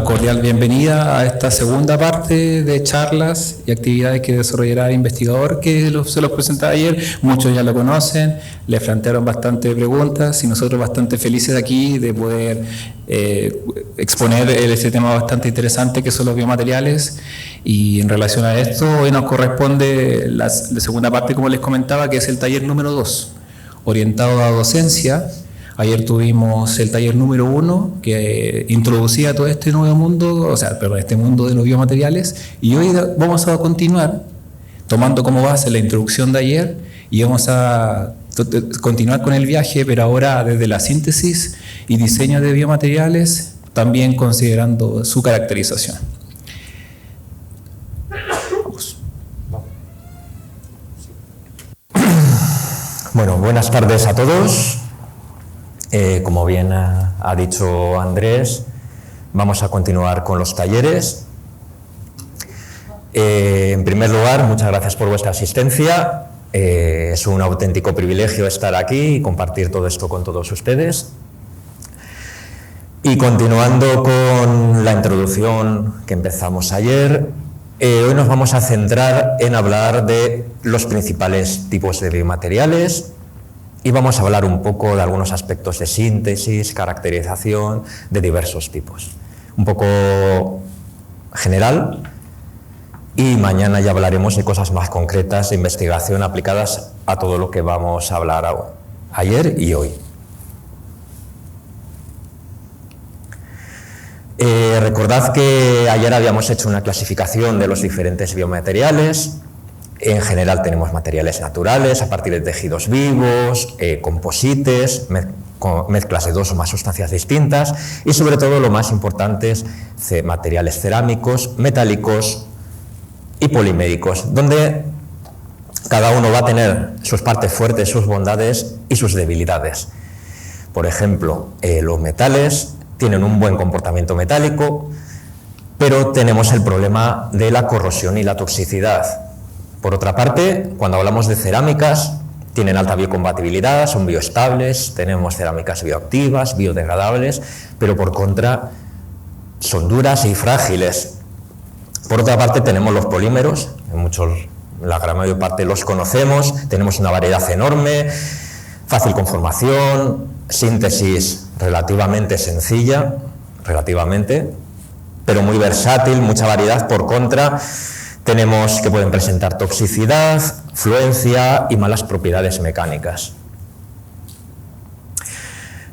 la cordial bienvenida a esta segunda parte de charlas y actividades que desarrollará el investigador que se los presentaba ayer. Muchos ya lo conocen, le plantearon bastante preguntas y nosotros bastante felices aquí de poder exponer ese tema bastante interesante que son los biomateriales. Y en relación a esto, hoy nos corresponde la segunda parte, como les comentaba, que es el taller número 2, orientado a docencia. Ayer tuvimos el taller número 1 que introducía todo este nuevo mundo, este mundo de los biomateriales, y hoy vamos a continuar tomando como base la introducción de ayer y vamos a continuar con el viaje, pero ahora desde la síntesis y diseño de biomateriales, también considerando su caracterización. Bueno, buenas tardes a todos. Como bien ha dicho Andrés, vamos a continuar con los talleres. En primer lugar, muchas gracias por vuestra asistencia. Es un auténtico privilegio estar aquí y compartir todo esto con todos ustedes. Y continuando con la introducción que empezamos ayer, hoy nos vamos a centrar en hablar de los principales tipos de biomateriales. Y vamos a hablar un poco de algunos aspectos de síntesis, caracterización de diversos tipos. Un poco general, y mañana ya hablaremos de cosas más concretas de investigación aplicadas a todo lo que vamos a hablar ayer y hoy. Recordad que ayer habíamos hecho una clasificación de los diferentes biomateriales. En general tenemos materiales naturales a partir de tejidos vivos, composites, mezclas de dos o más sustancias distintas y sobre todo lo más importante es materiales cerámicos, metálicos y poliméricos, donde cada uno va a tener sus partes fuertes, sus bondades y sus debilidades. Por ejemplo, los metales tienen un buen comportamiento metálico, pero tenemos el problema de la corrosión y la toxicidad. Por otra parte, cuando hablamos de cerámicas, tienen alta biocompatibilidad, son bioestables, tenemos cerámicas bioactivas, biodegradables, pero por contra son duras y frágiles. Por otra parte, tenemos los polímeros, la gran mayor parte los conocemos, tenemos una variedad enorme, fácil conformación, síntesis relativamente sencilla, pero muy versátil, mucha variedad. Por contra, tenemos que pueden presentar toxicidad, fluencia y malas propiedades mecánicas.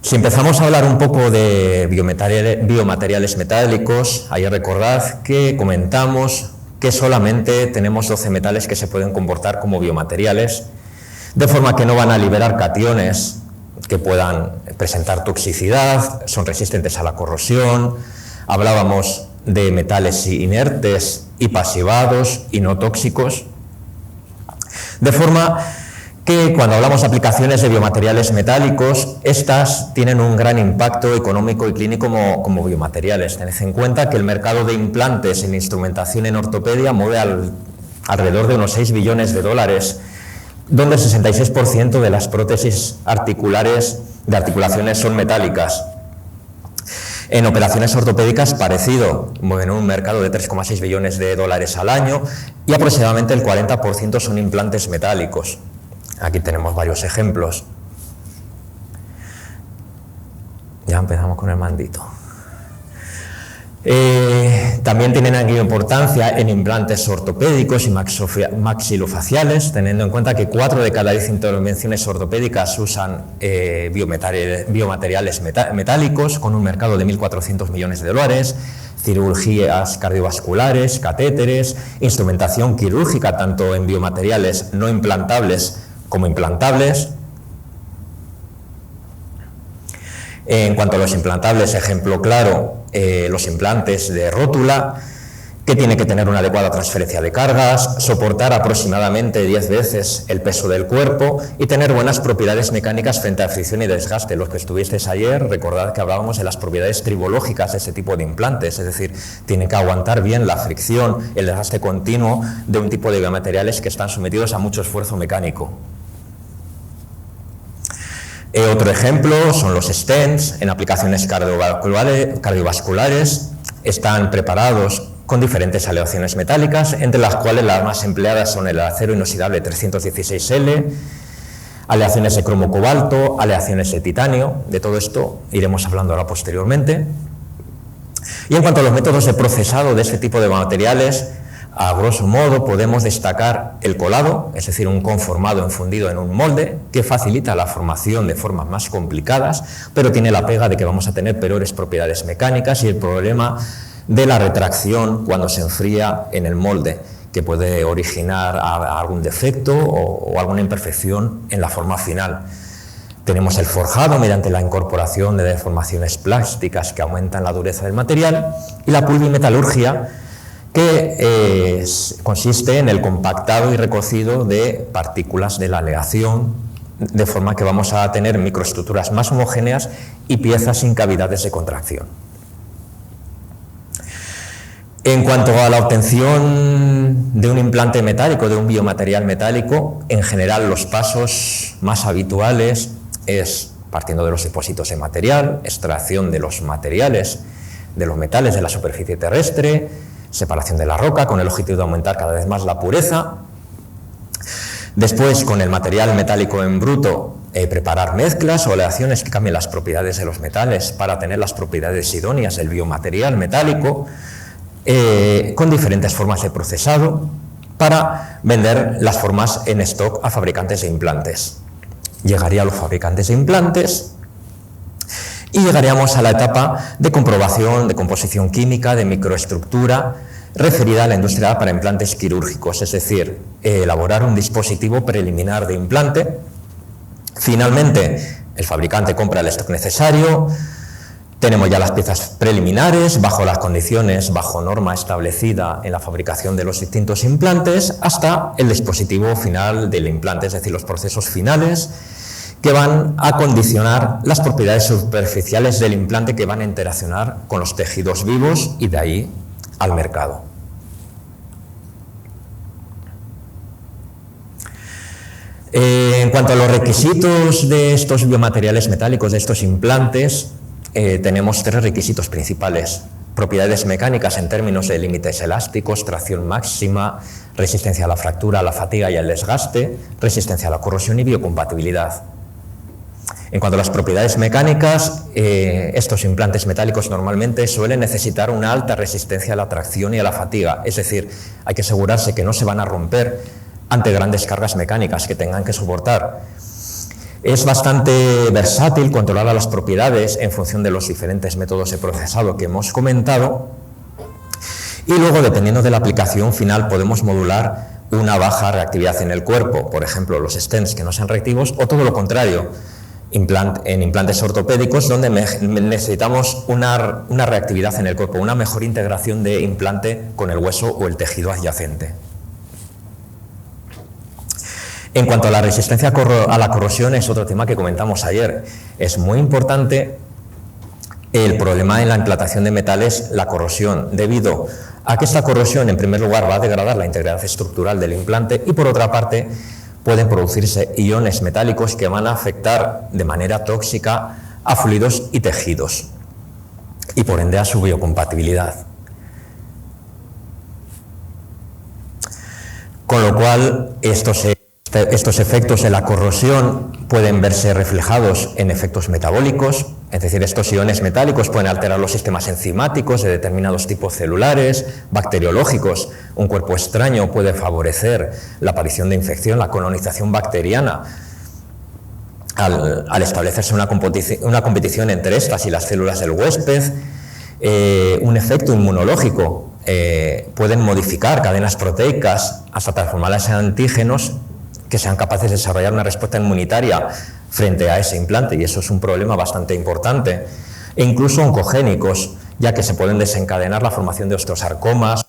Si empezamos a hablar un poco de biomateriales metálicos, ayer recordad que comentamos que solamente tenemos 12 metales que se pueden comportar como biomateriales, de forma que no van a liberar cationes que puedan presentar toxicidad, son resistentes a la corrosión. Hablábamos de metales inertes y pasivados y no tóxicos, de forma que cuando hablamos de aplicaciones de biomateriales metálicos, estas tienen un gran impacto económico y clínico como biomateriales. Tened en cuenta que el mercado de implantes en instrumentación en ortopedia mueve alrededor de unos 6 billones de dólares, donde el 66% de las prótesis articulares de articulaciones son metálicas. En operaciones ortopédicas parecido, mueven un mercado de 3,6 billones de dólares al año y aproximadamente el 40% son implantes metálicos. Aquí tenemos varios ejemplos. Ya empezamos con el mandito. También tienen aquí importancia en implantes ortopédicos y maxilofaciales, teniendo en cuenta que 4 de cada 10 intervenciones ortopédicas usan biomateriales metálicos, con un mercado de 1.400 millones de dólares, cirugías cardiovasculares, catéteres, instrumentación quirúrgica, tanto en biomateriales no implantables como implantables. En cuanto a los implantables, ejemplo claro, los implantes de rótula, que tiene que tener una adecuada transferencia de cargas, soportar aproximadamente 10 veces el peso del cuerpo y tener buenas propiedades mecánicas frente a fricción y desgaste. Los que estuvisteis ayer, recordad que hablábamos de las propiedades tribológicas de este tipo de implantes, es decir, tienen que aguantar bien la fricción, el desgaste continuo de un tipo de biomateriales que están sometidos a mucho esfuerzo mecánico. Otro ejemplo son los stents en aplicaciones cardiovasculares, están preparados con diferentes aleaciones metálicas, entre las cuales las más empleadas son el acero inoxidable 316L, aleaciones de cromo cobalto, aleaciones de titanio. De todo esto iremos hablando ahora posteriormente. Y en cuanto a los métodos de procesado de este tipo de materiales, a grosso modo podemos destacar el colado, es decir, un conformado enfundido en un molde que facilita la formación de formas más complicadas, pero tiene la pega de que vamos a tener peores propiedades mecánicas y el problema de la retracción cuando se enfría en el molde, que puede originar algún defecto o alguna imperfección en la forma final. Tenemos el forjado mediante la incorporación de deformaciones plásticas que aumentan la dureza del material, y la pulvimetalurgia, que consiste en el compactado y recocido de partículas de la aleación, de forma que vamos a tener microestructuras más homogéneas y piezas sin cavidades de contracción. En cuanto a la obtención de un implante metálico, de un biomaterial metálico, en general los pasos más habituales es, partiendo de los depósitos de material, extracción de los materiales, de los metales de la superficie terrestre, separación de la roca con el objetivo de aumentar cada vez más la pureza. Después, con el material metálico en bruto, preparar mezclas o aleaciones que cambien las propiedades de los metales para tener las propiedades idóneas del biomaterial metálico, con diferentes formas de procesado, para vender las formas en stock a fabricantes de implantes. Llegaría a los fabricantes de implantes y llegaríamos a la etapa de comprobación, de composición química, de microestructura, referida a la industria para implantes quirúrgicos, es decir, elaborar un dispositivo preliminar de implante. Finalmente, el fabricante compra el stock necesario, tenemos ya las piezas preliminares, bajo las condiciones, bajo norma establecida en la fabricación de los distintos implantes, hasta el dispositivo final del implante, es decir, los procesos finales que van a condicionar las propiedades superficiales del implante, que van a interaccionar con los tejidos vivos y de ahí al mercado. En cuanto a los requisitos de estos biomateriales metálicos, de estos implantes, tenemos tres requisitos principales: propiedades mecánicas en términos de límites elásticos, tracción máxima, resistencia a la fractura, a la fatiga y al desgaste, resistencia a la corrosión y biocompatibilidad. En cuanto a las propiedades mecánicas, estos implantes metálicos normalmente suelen necesitar una alta resistencia a la tracción y a la fatiga, es decir, hay que asegurarse que no se van a romper ante grandes cargas mecánicas que tengan que soportar. Es bastante versátil, controlar las propiedades en función de los diferentes métodos de procesado que hemos comentado, y luego, dependiendo de la aplicación final, podemos modular una baja reactividad en el cuerpo, por ejemplo, los stents que no sean reactivos, o todo lo contrario, en implantes ortopédicos, donde necesitamos una reactividad en el cuerpo, una mejor integración de implante con el hueso o el tejido adyacente. En cuanto a la resistencia a la corrosión, es otro tema que comentamos ayer. Es muy importante el problema en la implantación de metales, la corrosión, debido a que esta corrosión, en primer lugar, va a degradar la integridad estructural del implante, y por otra parte pueden producirse iones metálicos que van a afectar de manera tóxica a fluidos y tejidos, y por ende a su biocompatibilidad. Con lo cual, estos efectos de la corrosión pueden verse reflejados en efectos metabólicos, es decir, estos iones metálicos pueden alterar los sistemas enzimáticos de determinados tipos celulares, bacteriológicos. Un cuerpo extraño puede favorecer la aparición de infección, la colonización bacteriana, al establecerse una competición entre estas y las células del huésped. Un efecto inmunológico, pueden modificar cadenas proteicas hasta transformarlas en antígenos que sean capaces de desarrollar una respuesta inmunitaria frente a ese implante, y eso es un problema bastante importante. E incluso oncogénicos, ya que se pueden desencadenar la formación de osteosarcomas.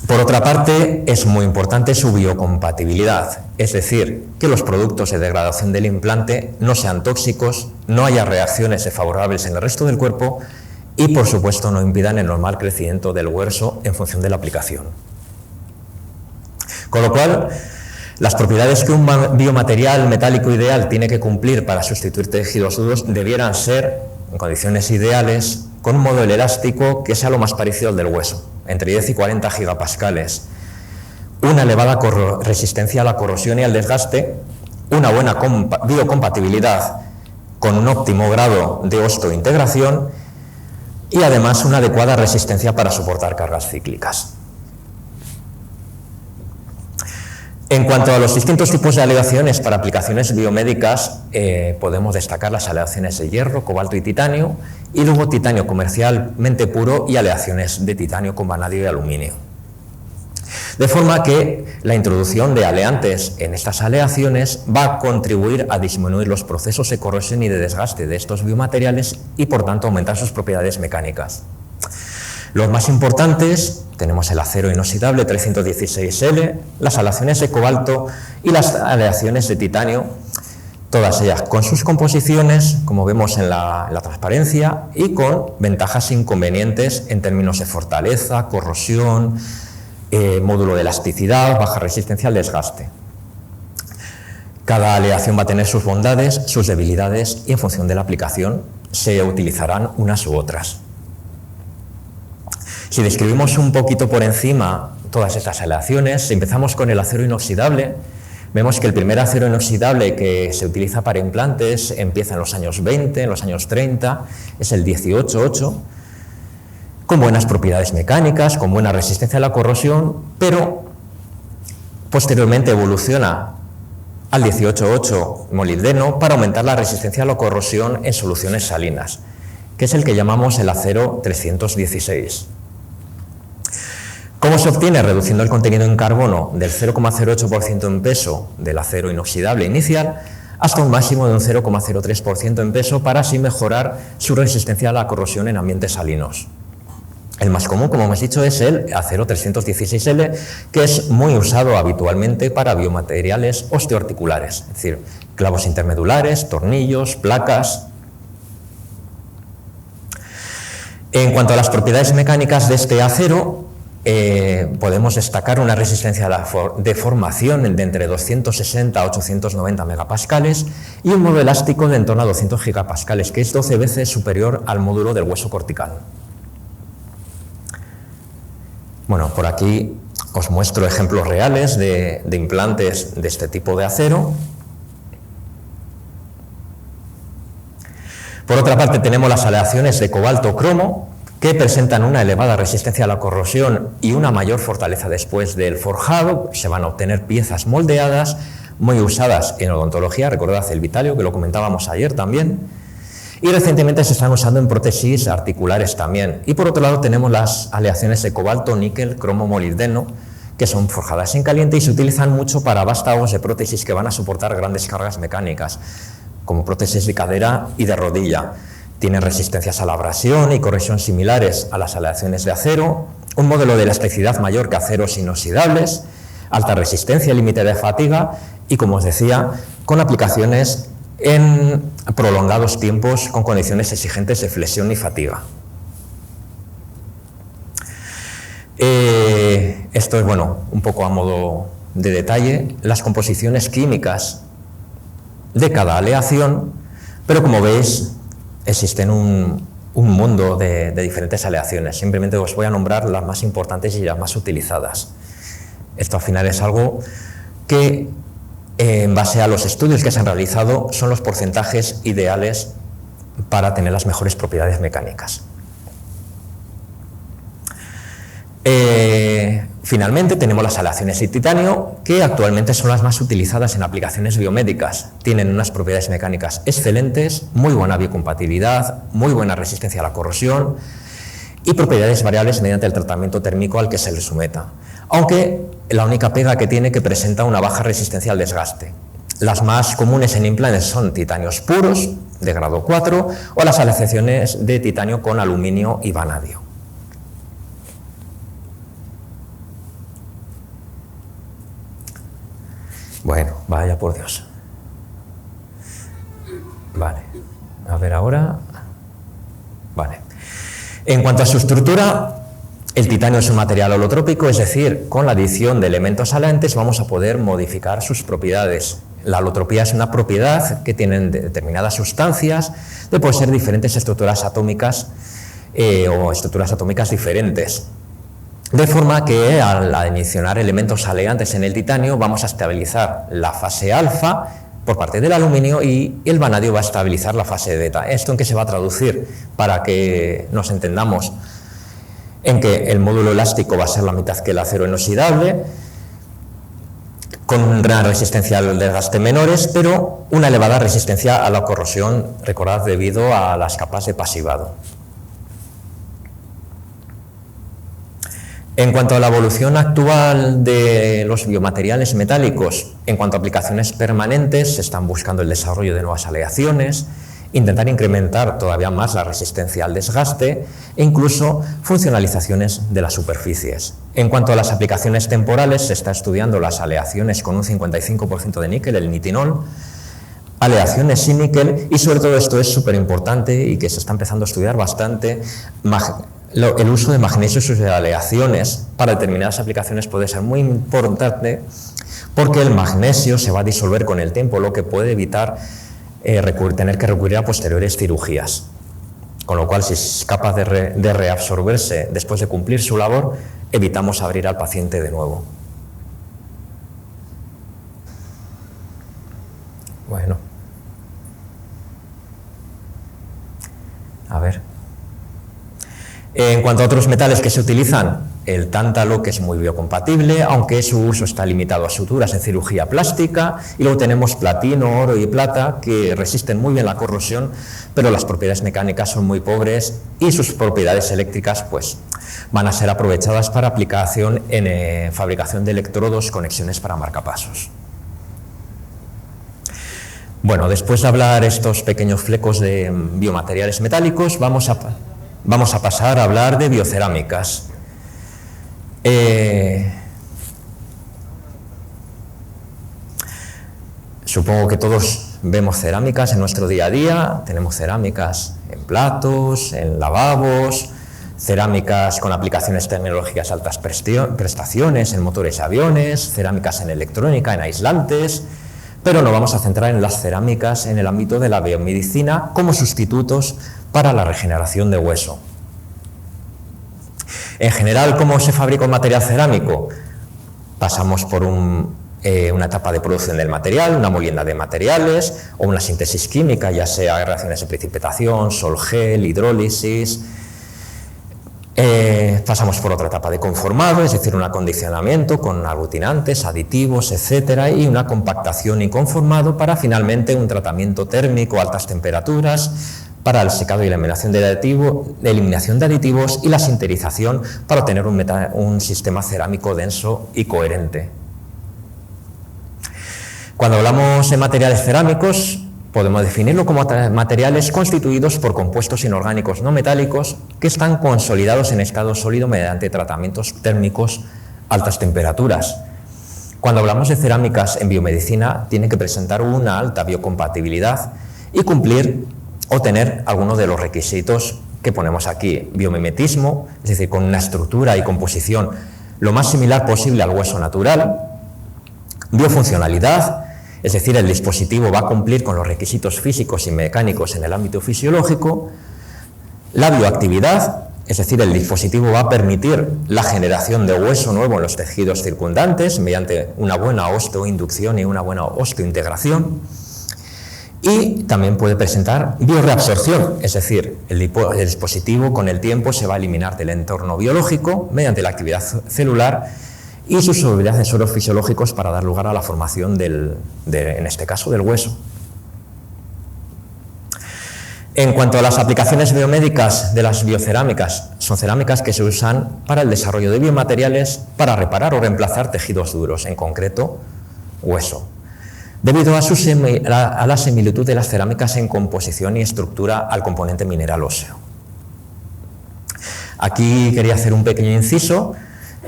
Por otra parte, es muy importante su biocompatibilidad, es decir, que los productos de degradación del implante no sean tóxicos, no haya reacciones desfavorables en el resto del cuerpo y, por supuesto, no impidan el normal crecimiento del hueso en función de la aplicación. Con lo cual, las propiedades que un biomaterial metálico ideal tiene que cumplir para sustituir tejidos duros debieran ser en condiciones ideales, con un modelo elástico que sea lo más parecido al del hueso, entre 10 y 40 gigapascales, una elevada resistencia a la corrosión y al desgaste, una buena biocompatibilidad con un óptimo grado de osteointegración y además una adecuada resistencia para soportar cargas cíclicas. En cuanto a los distintos tipos de aleaciones para aplicaciones biomédicas, podemos destacar las aleaciones de hierro, cobalto y titanio, y luego titanio comercialmente puro y aleaciones de titanio con vanadio y aluminio. De forma que la introducción de aleantes en estas aleaciones va a contribuir a disminuir los procesos de corrosión y de desgaste de estos biomateriales y, por tanto, aumentar sus propiedades mecánicas. Los más importantes tenemos el acero inoxidable 316L, las aleaciones de cobalto y las aleaciones de titanio, todas ellas con sus composiciones, como vemos en la transparencia, y con ventajas e inconvenientes en términos de fortaleza, corrosión, módulo de elasticidad, baja resistencia al desgaste. Cada aleación va a tener sus bondades, sus debilidades y en función de la aplicación se utilizarán unas u otras. Si describimos un poquito por encima todas estas aleaciones, si empezamos con el acero inoxidable, vemos que el primer acero inoxidable que se utiliza para implantes empieza en los años 20, en los años 30, es el 188, con buenas propiedades mecánicas, con buena resistencia a la corrosión, pero posteriormente evoluciona al 188 molibdeno para aumentar la resistencia a la corrosión en soluciones salinas, que es el que llamamos el acero 316. ¿Cómo se obtiene? Reduciendo el contenido en carbono del 0,08% en peso del acero inoxidable inicial hasta un máximo de un 0,03% en peso para así mejorar su resistencia a la corrosión en ambientes salinos. El más común, como hemos dicho, es el acero 316L, que es muy usado habitualmente para biomateriales osteoarticulares, es decir, clavos intermedulares, tornillos, placas. En cuanto a las propiedades mecánicas de este acero, podemos destacar una resistencia a la deformación de entre 260 a 890 megapascales y un módulo elástico de en torno a 200 gigapascales, que es 12 veces superior al módulo del hueso cortical. Bueno, por aquí os muestro ejemplos reales de implantes de este tipo de acero. Por otra parte, tenemos las aleaciones de cobalto-cromo, que presentan una elevada resistencia a la corrosión y una mayor fortaleza después del forjado. Se van a obtener piezas moldeadas, muy usadas en odontología, recordad el vitalio, que lo comentábamos ayer también, y recientemente se están usando en prótesis articulares también. Y por otro lado tenemos las aleaciones de cobalto, níquel, cromo, molibdeno, que son forjadas en caliente y se utilizan mucho para vástagos de prótesis que van a soportar grandes cargas mecánicas, como prótesis de cadera y de rodilla. Tienen resistencias a la abrasión y corrosión similares a las aleaciones de acero, un módulo de elasticidad mayor que aceros inoxidables, alta resistencia, límite de fatiga y, como os decía, con aplicaciones en prolongados tiempos con condiciones exigentes de flexión y fatiga. Esto es, bueno, un poco a modo de detalle, las composiciones químicas de cada aleación, pero como veis, existen un mundo de diferentes aleaciones. Simplemente os voy a nombrar las más importantes y las más utilizadas. Esto al final es algo que, en base a los estudios que se han realizado, son los porcentajes ideales para tener las mejores propiedades mecánicas. Finalmente tenemos las aleaciones de titanio, que actualmente son las más utilizadas en aplicaciones biomédicas. Tienen unas propiedades mecánicas excelentes, muy buena biocompatibilidad, muy buena resistencia a la corrosión y propiedades variables mediante el tratamiento térmico al que se les someta. Aunque la única pega que tiene que presenta una baja resistencia al desgaste. Las más comunes en implantes son titanios puros de grado 4 o las aleaciones de titanio con aluminio y vanadio. Bueno, vaya por Dios. Vale, a ver ahora. Vale. En cuanto a su estructura, el titanio es un material holotrópico, es decir, con la adición de elementos aleantes vamos a poder modificar sus propiedades. La alotropía es una propiedad que tienen determinadas sustancias de poseer diferentes estructuras atómicas o estructuras atómicas diferentes. De forma que al adicionar elementos aleantes en el titanio vamos a estabilizar la fase alfa por parte del aluminio y el vanadio va a estabilizar la fase beta. ¿Esto en qué se va a traducir? Para que nos entendamos, en que el módulo elástico va a ser la mitad que el acero inoxidable, con una resistencia al desgaste menores, pero una elevada resistencia a la corrosión, recordad, debido a las capas de pasivado. En cuanto a la evolución actual de los biomateriales metálicos, en cuanto a aplicaciones permanentes, se están buscando el desarrollo de nuevas aleaciones, intentar incrementar todavía más la resistencia al desgaste e incluso funcionalizaciones de las superficies. En cuanto a las aplicaciones temporales, se está estudiando las aleaciones con un 55% de níquel, el nitinol, aleaciones sin níquel y sobre todo esto es súper importante y que se está empezando a estudiar bastante, el uso de magnesio y sus aleaciones para determinadas aplicaciones puede ser muy importante porque el magnesio se va a disolver con el tiempo, lo que puede evitar tener que recurrir a posteriores cirugías. Con lo cual, si es capaz de reabsorberse después de cumplir su labor, evitamos abrir al paciente de nuevo. Bueno. A ver. En cuanto a otros metales que se utilizan, el tántalo, que es muy biocompatible, aunque su uso está limitado a suturas en cirugía plástica, y luego tenemos platino, oro y plata, que resisten muy bien la corrosión, pero las propiedades mecánicas son muy pobres y sus propiedades eléctricas pues, van a ser aprovechadas para aplicación en fabricación de electrodos, conexiones para marcapasos. Bueno, después de hablar estos pequeños flecos de biomateriales metálicos, vamos a pasar a hablar de biocerámicas. Supongo que todos vemos cerámicas en nuestro día a día, tenemos cerámicas en platos, en lavabos, cerámicas con aplicaciones tecnológicas de altas prestaciones en motores y aviones, cerámicas en electrónica, en aislantes, pero nos vamos a centrar en las cerámicas en el ámbito de la biomedicina como sustitutos para la regeneración de hueso. En general, ¿cómo se fabrica un material cerámico? Pasamos por una etapa de producción del material, una molienda de materiales o una síntesis química, ya sea reacciones de precipitación, sol-gel, hidrólisis. Pasamos por otra etapa de conformado, es decir, un acondicionamiento con aglutinantes, aditivos, etcétera, y una compactación y conformado para finalmente un tratamiento térmico a altas temperaturas para el secado y la eliminación de aditivos y la sinterización para obtener un sistema cerámico denso y coherente. Cuando hablamos de materiales cerámicos, podemos definirlo como materiales constituidos por compuestos inorgánicos no metálicos que están consolidados en estado sólido mediante tratamientos térmicos a altas temperaturas. Cuando hablamos de cerámicas en biomedicina, tienen que presentar una alta biocompatibilidad y cumplir o tener algunos de los requisitos que ponemos aquí. Biomimetismo, es decir, con una estructura y composición lo más similar posible al hueso natural. Biofuncionalidad, es decir, el dispositivo va a cumplir con los requisitos físicos y mecánicos en el ámbito fisiológico. La bioactividad, es decir, el dispositivo va a permitir la generación de hueso nuevo en los tejidos circundantes mediante una buena osteoinducción y una buena osteointegración. Y también puede presentar bioreabsorción, es decir, el dispositivo con el tiempo se va a eliminar del entorno biológico mediante la actividad celular y su solubilidad en suelos fisiológicos para dar lugar a la formación en este caso, del hueso. En cuanto a las aplicaciones biomédicas de las biocerámicas, son cerámicas que se usan para el desarrollo de biomateriales para reparar o reemplazar tejidos duros, en concreto hueso, debido a la similitud de las cerámicas en composición y estructura al componente mineral óseo. Aquí quería hacer un pequeño inciso.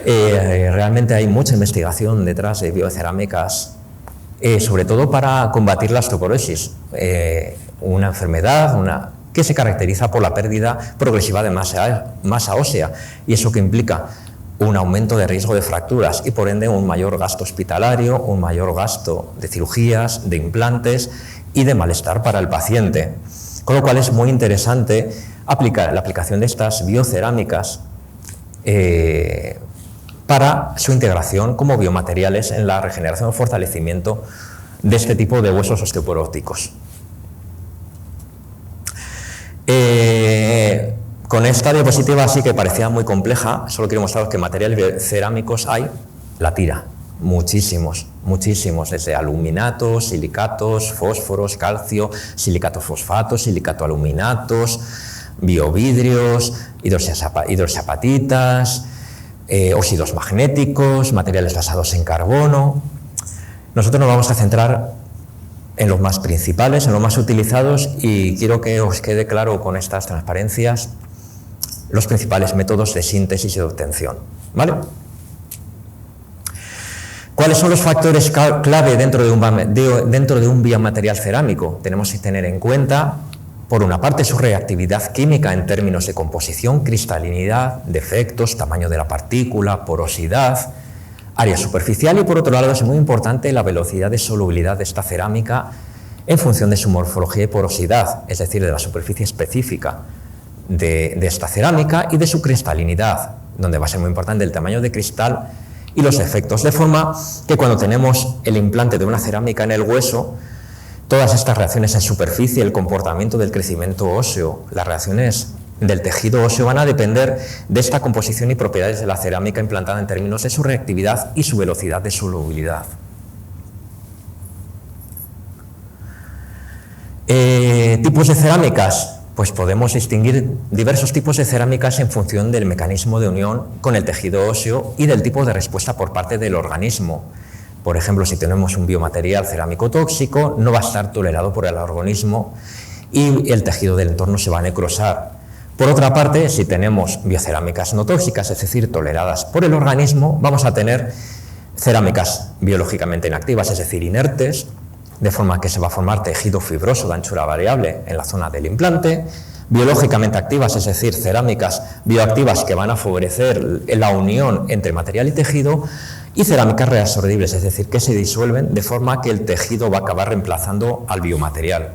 Realmente hay mucha investigación detrás de biocerámicas, sobre todo para combatir la osteoporosis, una enfermedad que se caracteriza por la pérdida progresiva de masa ósea. ¿Y eso qué implica? un aumento de riesgo de fracturas y por ende un mayor gasto hospitalario, un mayor gasto de cirugías, de implantes y de malestar para el paciente. Con lo cual es muy interesante aplicar la aplicación de estas biocerámicas para su integración como biomateriales en la regeneración o fortalecimiento de este tipo de huesos osteoporóticos. Con esta diapositiva sí que parecía muy compleja, solo quiero mostraros que materiales cerámicos hay la tira, muchísimos, desde aluminatos, silicatos, fósforos, calcio, silicatos fosfatos, silicato-aluminatos, biovidrios, hidroxiapatitas, óxidos magnéticos, materiales basados en carbono. Nosotros nos vamos a centrar en los más principales, en los más utilizados, y quiero que os quede claro con estas transparencias los principales métodos de síntesis y de obtención, ¿vale? ¿Cuáles son los factores clave dentro de un biomaterial cerámico? Tenemos que tener en cuenta, por una parte, su reactividad química en términos de composición, cristalinidad, defectos, tamaño de la partícula, porosidad, área superficial, y por otro lado es muy importante la velocidad de solubilidad de esta cerámica en función de su morfología y porosidad, es decir, de la superficie específica de esta cerámica y de su cristalinidad, donde va a ser muy importante el tamaño de cristal y los efectos, de forma que cuando tenemos el implante de una cerámica en el hueso, todas estas reacciones en superficie, el comportamiento del crecimiento óseo, las reacciones del tejido óseo van a depender de esta composición y propiedades de la cerámica implantada en términos de su reactividad y su velocidad de solubilidad. Tipos de cerámicas. Pues podemos distinguir diversos tipos de cerámicas en función del mecanismo de unión con el tejido óseo y del tipo de respuesta por parte del organismo. Por ejemplo, si tenemos un biomaterial cerámico tóxico, no va a estar tolerado por el organismo y el tejido del entorno se va a necrosar. Por otra parte, si tenemos biocerámicas no tóxicas, es decir, toleradas por el organismo, vamos a tener cerámicas biológicamente inactivas, es decir, inertes, de forma que se va a formar tejido fibroso de anchura variable en la zona del implante, biológicamente activas, es decir, cerámicas bioactivas que van a favorecer la unión entre material y tejido, y cerámicas reabsorbibles, es decir, que se disuelven de forma que el tejido va a acabar reemplazando al biomaterial.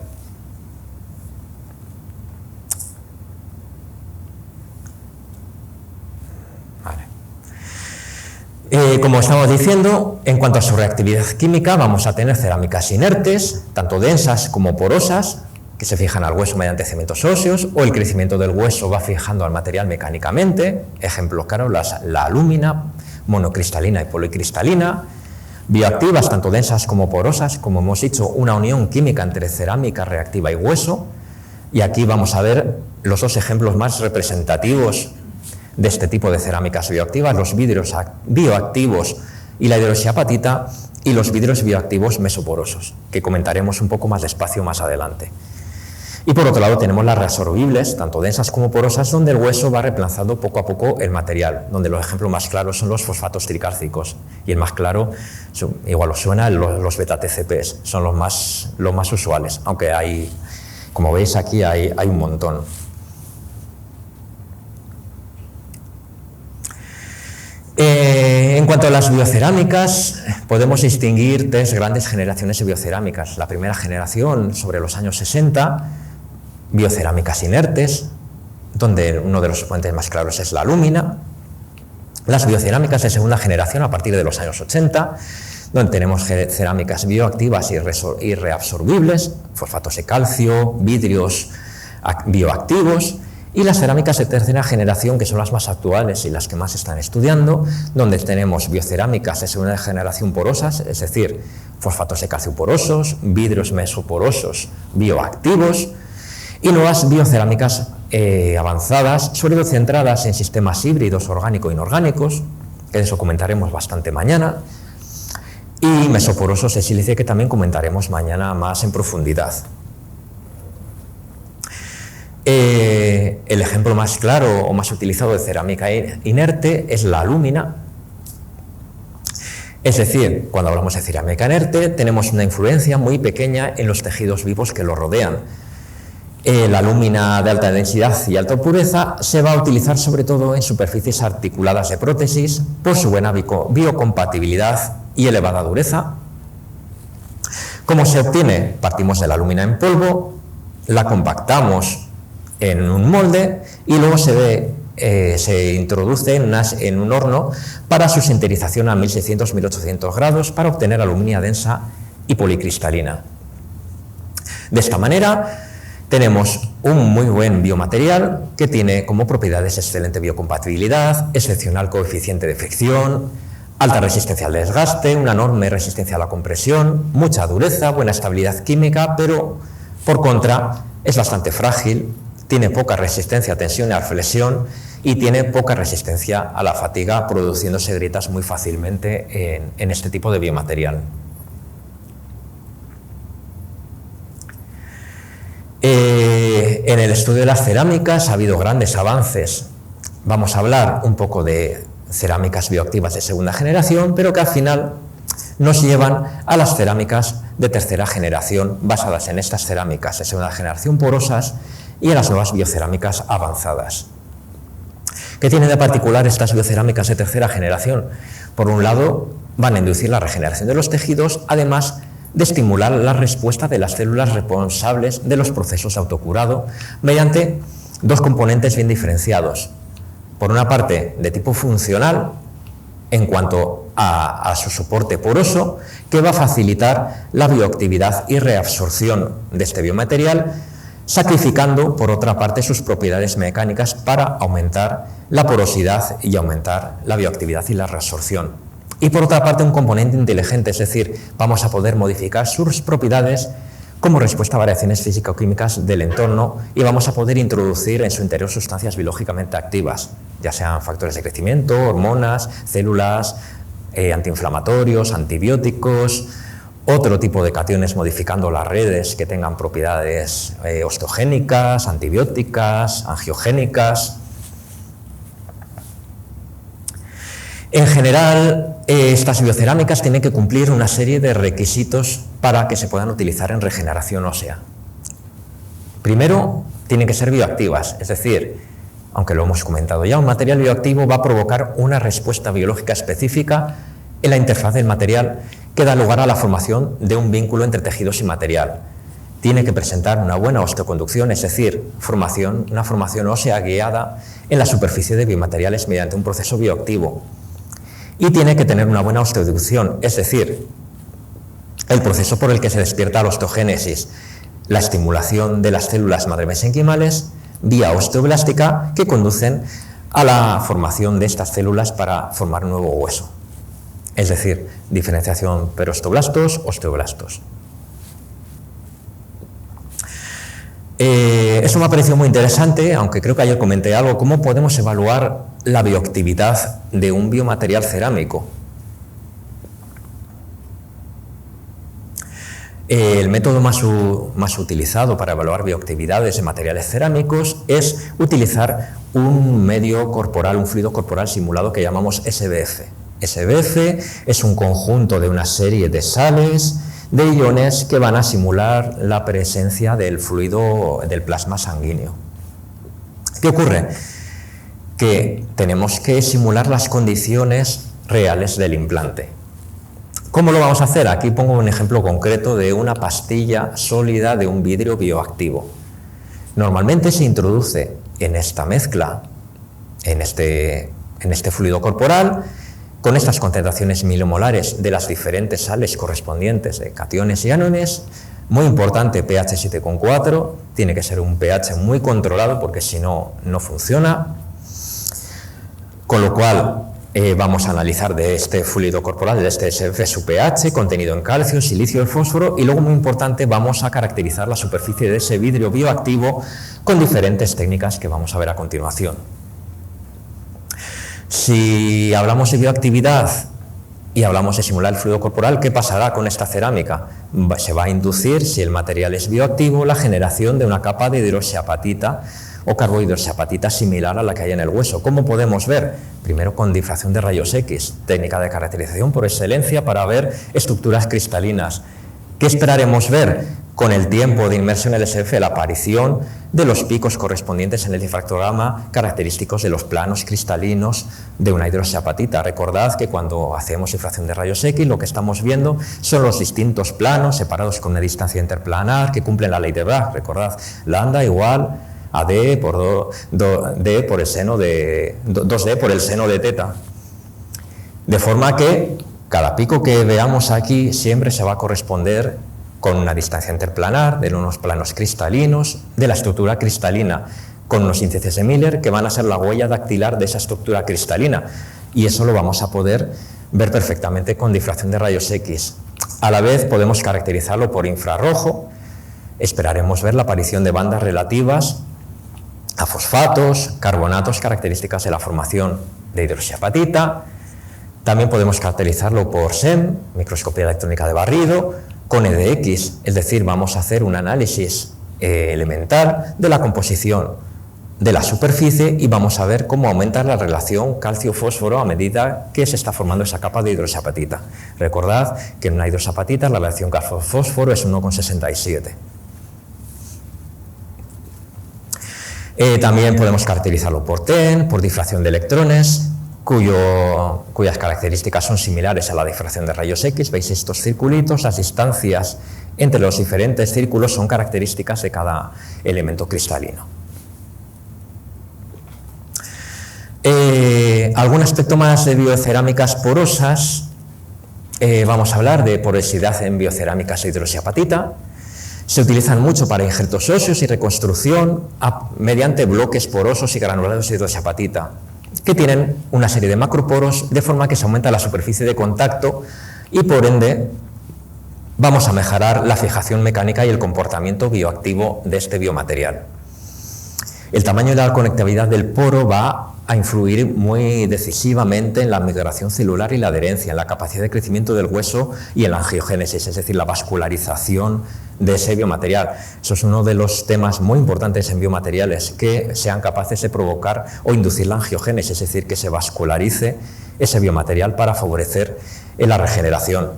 Como estamos diciendo, en cuanto a su reactividad química, vamos a tener cerámicas inertes, tanto densas como porosas, que se fijan al hueso mediante cementos óseos, o el crecimiento del hueso va fijando al material mecánicamente. Ejemplo claro, la alúmina, monocristalina y policristalina. Bioactivas, tanto densas como porosas, como hemos dicho, una unión química entre cerámica reactiva y hueso. Y aquí vamos a ver los dos ejemplos más representativos de este tipo de cerámicas bioactivas, los vidrios bioactivos y la hidroxiapatita, y los vidrios bioactivos mesoporosos, que comentaremos un poco más despacio más adelante. Y por otro lado tenemos las reabsorbibles, tanto densas como porosas, donde el hueso va reemplazando poco a poco el material, donde los ejemplos más claros son los fosfatos tricálcicos, y el más claro, igual os suena, los beta-TCPs, son los más usuales, aunque hay, como veis aquí, hay un montón. En cuanto a las biocerámicas, podemos distinguir tres grandes generaciones de biocerámicas. La primera generación, sobre los años 60, biocerámicas inertes, donde uno de los exponentes más claros es la alúmina. Las biocerámicas de segunda generación, a partir de los años 80, donde tenemos cerámicas bioactivas y reabsorbibles, fosfatos de calcio, vidrios bioactivos. Y las cerámicas de tercera generación, que son las más actuales y las que más se están estudiando, donde tenemos biocerámicas de segunda generación porosas, es decir, fosfatos de calcio porosos, vidrios mesoporosos bioactivos, y nuevas biocerámicas avanzadas, sobre todo centradas en sistemas híbridos orgánico-inorgánicos, que de eso comentaremos bastante mañana, y mesoporosos de sílice, que también comentaremos mañana más en profundidad. El ejemplo más claro o más utilizado de cerámica inerte es la alúmina. Es decir, cuando hablamos de cerámica inerte tenemos una influencia muy pequeña en los tejidos vivos que lo rodean. La lúmina de alta densidad y alta pureza se va a utilizar sobre todo en superficies articuladas de prótesis por su buena biocompatibilidad y elevada dureza. ¿Cómo se obtiene? Partimos de la lúmina en polvo, la compactamos en un molde y luego se introduce en un horno para su sinterización a 1600-1800 grados para obtener alumina densa y policristalina. De esta manera tenemos un muy buen biomaterial que tiene como propiedades excelente biocompatibilidad, excepcional coeficiente de fricción, alta resistencia al desgaste, una enorme resistencia a la compresión, mucha dureza, buena estabilidad química, pero por contra es bastante frágil, tiene poca resistencia a tensión y a flexión y tiene poca resistencia a la fatiga, produciéndose grietas muy fácilmente en este tipo de biomaterial. En el estudio de las cerámicas ha habido grandes avances. Vamos a hablar un poco de cerámicas bioactivas de segunda generación, pero que al final nos llevan a las cerámicas de tercera generación, basadas en estas cerámicas de segunda generación porosas y en las nuevas biocerámicas avanzadas. ¿Qué tienen de particular estas biocerámicas de tercera generación? Por un lado, van a inducir la regeneración de los tejidos, además de estimular la respuesta de las células responsables de los procesos de autocurado mediante dos componentes bien diferenciados. Por una parte, de tipo funcional, en cuanto a su soporte poroso, que va a facilitar la bioactividad y reabsorción de este biomaterial, sacrificando, por otra parte, sus propiedades mecánicas para aumentar la porosidad y aumentar la bioactividad y la reabsorción. Y por otra parte, un componente inteligente, es decir, vamos a poder modificar sus propiedades como respuesta a variaciones físico-químicas del entorno y vamos a poder introducir en su interior sustancias biológicamente activas, ya sean factores de crecimiento, hormonas, células, antiinflamatorios, antibióticos, otro tipo de cationes modificando las redes que tengan propiedades osteogénicas, antibióticas, angiogénicas. En general, estas biocerámicas tienen que cumplir una serie de requisitos para que se puedan utilizar en regeneración ósea. Primero, tienen que ser bioactivas, es decir, aunque lo hemos comentado ya, un material bioactivo va a provocar una respuesta biológica específica en la interfaz del material que da lugar a la formación de un vínculo entre tejidos y material. Tiene que presentar una buena osteoconducción, es decir, una formación ósea guiada en la superficie de biomateriales mediante un proceso bioactivo. Y tiene que tener una buena osteoinducción, es decir, el proceso por el que se despierta la osteogénesis, la estimulación de las células madre mesenquimales vía osteoblástica que conducen a la formación de estas células para formar un nuevo hueso. Es decir, diferenciación perostoblastos, osteoblastos. Eso me ha parecido muy interesante, aunque creo que ayer comenté algo, cómo podemos evaluar la bioactividad de un biomaterial cerámico. El método más utilizado para evaluar bioactividades de materiales cerámicos es utilizar un medio corporal, un fluido corporal simulado que llamamos SBF. SBF es un conjunto de una serie de sales, de iones que van a simular la presencia del fluido del plasma sanguíneo. ¿Qué ocurre? Que tenemos que simular las condiciones reales del implante. ¿Cómo lo vamos a hacer? Aquí pongo un ejemplo concreto de una pastilla sólida de un vidrio bioactivo. Normalmente se introduce en esta mezcla, en este fluido corporal, con estas concentraciones milimolares de las diferentes sales correspondientes de cationes y ániones. Muy importante, pH 7,4, tiene que ser un pH muy controlado porque si no, no funciona. Con lo cual, vamos a analizar de este fluido corporal, de este SBF, su pH, contenido en calcio, silicio y fósforo, y luego, muy importante, vamos a caracterizar la superficie de ese vidrio bioactivo con diferentes técnicas que vamos a ver a continuación. Si hablamos de bioactividad y hablamos de simular el fluido corporal, ¿qué pasará con esta cerámica? Se va a inducir, si el material es bioactivo, la generación de una capa de hidroxiapatita o carbohidroxiapatita similar a la que hay en el hueso. ¿Cómo podemos ver? Primero con difracción de rayos X, técnica de caracterización por excelencia para ver estructuras cristalinas. ¿Qué esperaremos ver? con el tiempo de inmersión en el SF, la aparición de los picos correspondientes en el difractograma característicos de los planos cristalinos de una hidroxiapatita. Recordad que cuando hacemos difracción de rayos X lo que estamos viendo son los distintos planos separados con una distancia interplanar que cumplen la ley de Bragg. Recordad, lambda igual a D por D por el seno de 2D por el seno de teta. De forma que cada pico que veamos aquí siempre se va a corresponder con una distancia interplanar de unos planos cristalinos de la estructura cristalina, con unos índices de Miller que van a ser la huella dactilar de esa estructura cristalina, y eso lo vamos a poder ver perfectamente con difracción de rayos X. A la vez podemos caracterizarlo por infrarrojo, esperaremos ver la aparición de bandas relativas a fosfatos, carbonatos, características de la formación de hidroxiapatita. También podemos caracterizarlo por SEM, microscopía electrónica de barrido, con EDX, es decir, vamos a hacer un análisis elemental de la composición de la superficie y vamos a ver cómo aumenta la relación calcio-fósforo a medida que se está formando esa capa de hidroxiapatita. Recordad que en una hidroxiapatita la relación calcio-fósforo es 1,67. También podemos caracterizarlo por TEN, por difracción de electrones, cuyas características son similares a la difracción de rayos X. Veis estos circulitos, las distancias entre los diferentes círculos son características de cada elemento cristalino. Algún aspecto más de biocerámicas porosas. Vamos a hablar de porosidad en biocerámicas de hidroxiapatita. Se utilizan mucho para injertos óseos y reconstrucción mediante bloques porosos y granulados de hidroxiapatita, que tienen una serie de macroporos, de forma que se aumenta la superficie de contacto y, por ende, vamos a mejorar la fijación mecánica y el comportamiento bioactivo de este biomaterial. El tamaño y la conectividad del poro va a influir muy decisivamente en la migración celular y la adherencia, en la capacidad de crecimiento del hueso y en la angiogénesis, es decir, la vascularización de ese biomaterial. Eso es uno de los temas muy importantes en biomateriales, que sean capaces de provocar o inducir la angiogénesis, es decir, que se vascularice ese biomaterial para favorecer la regeneración.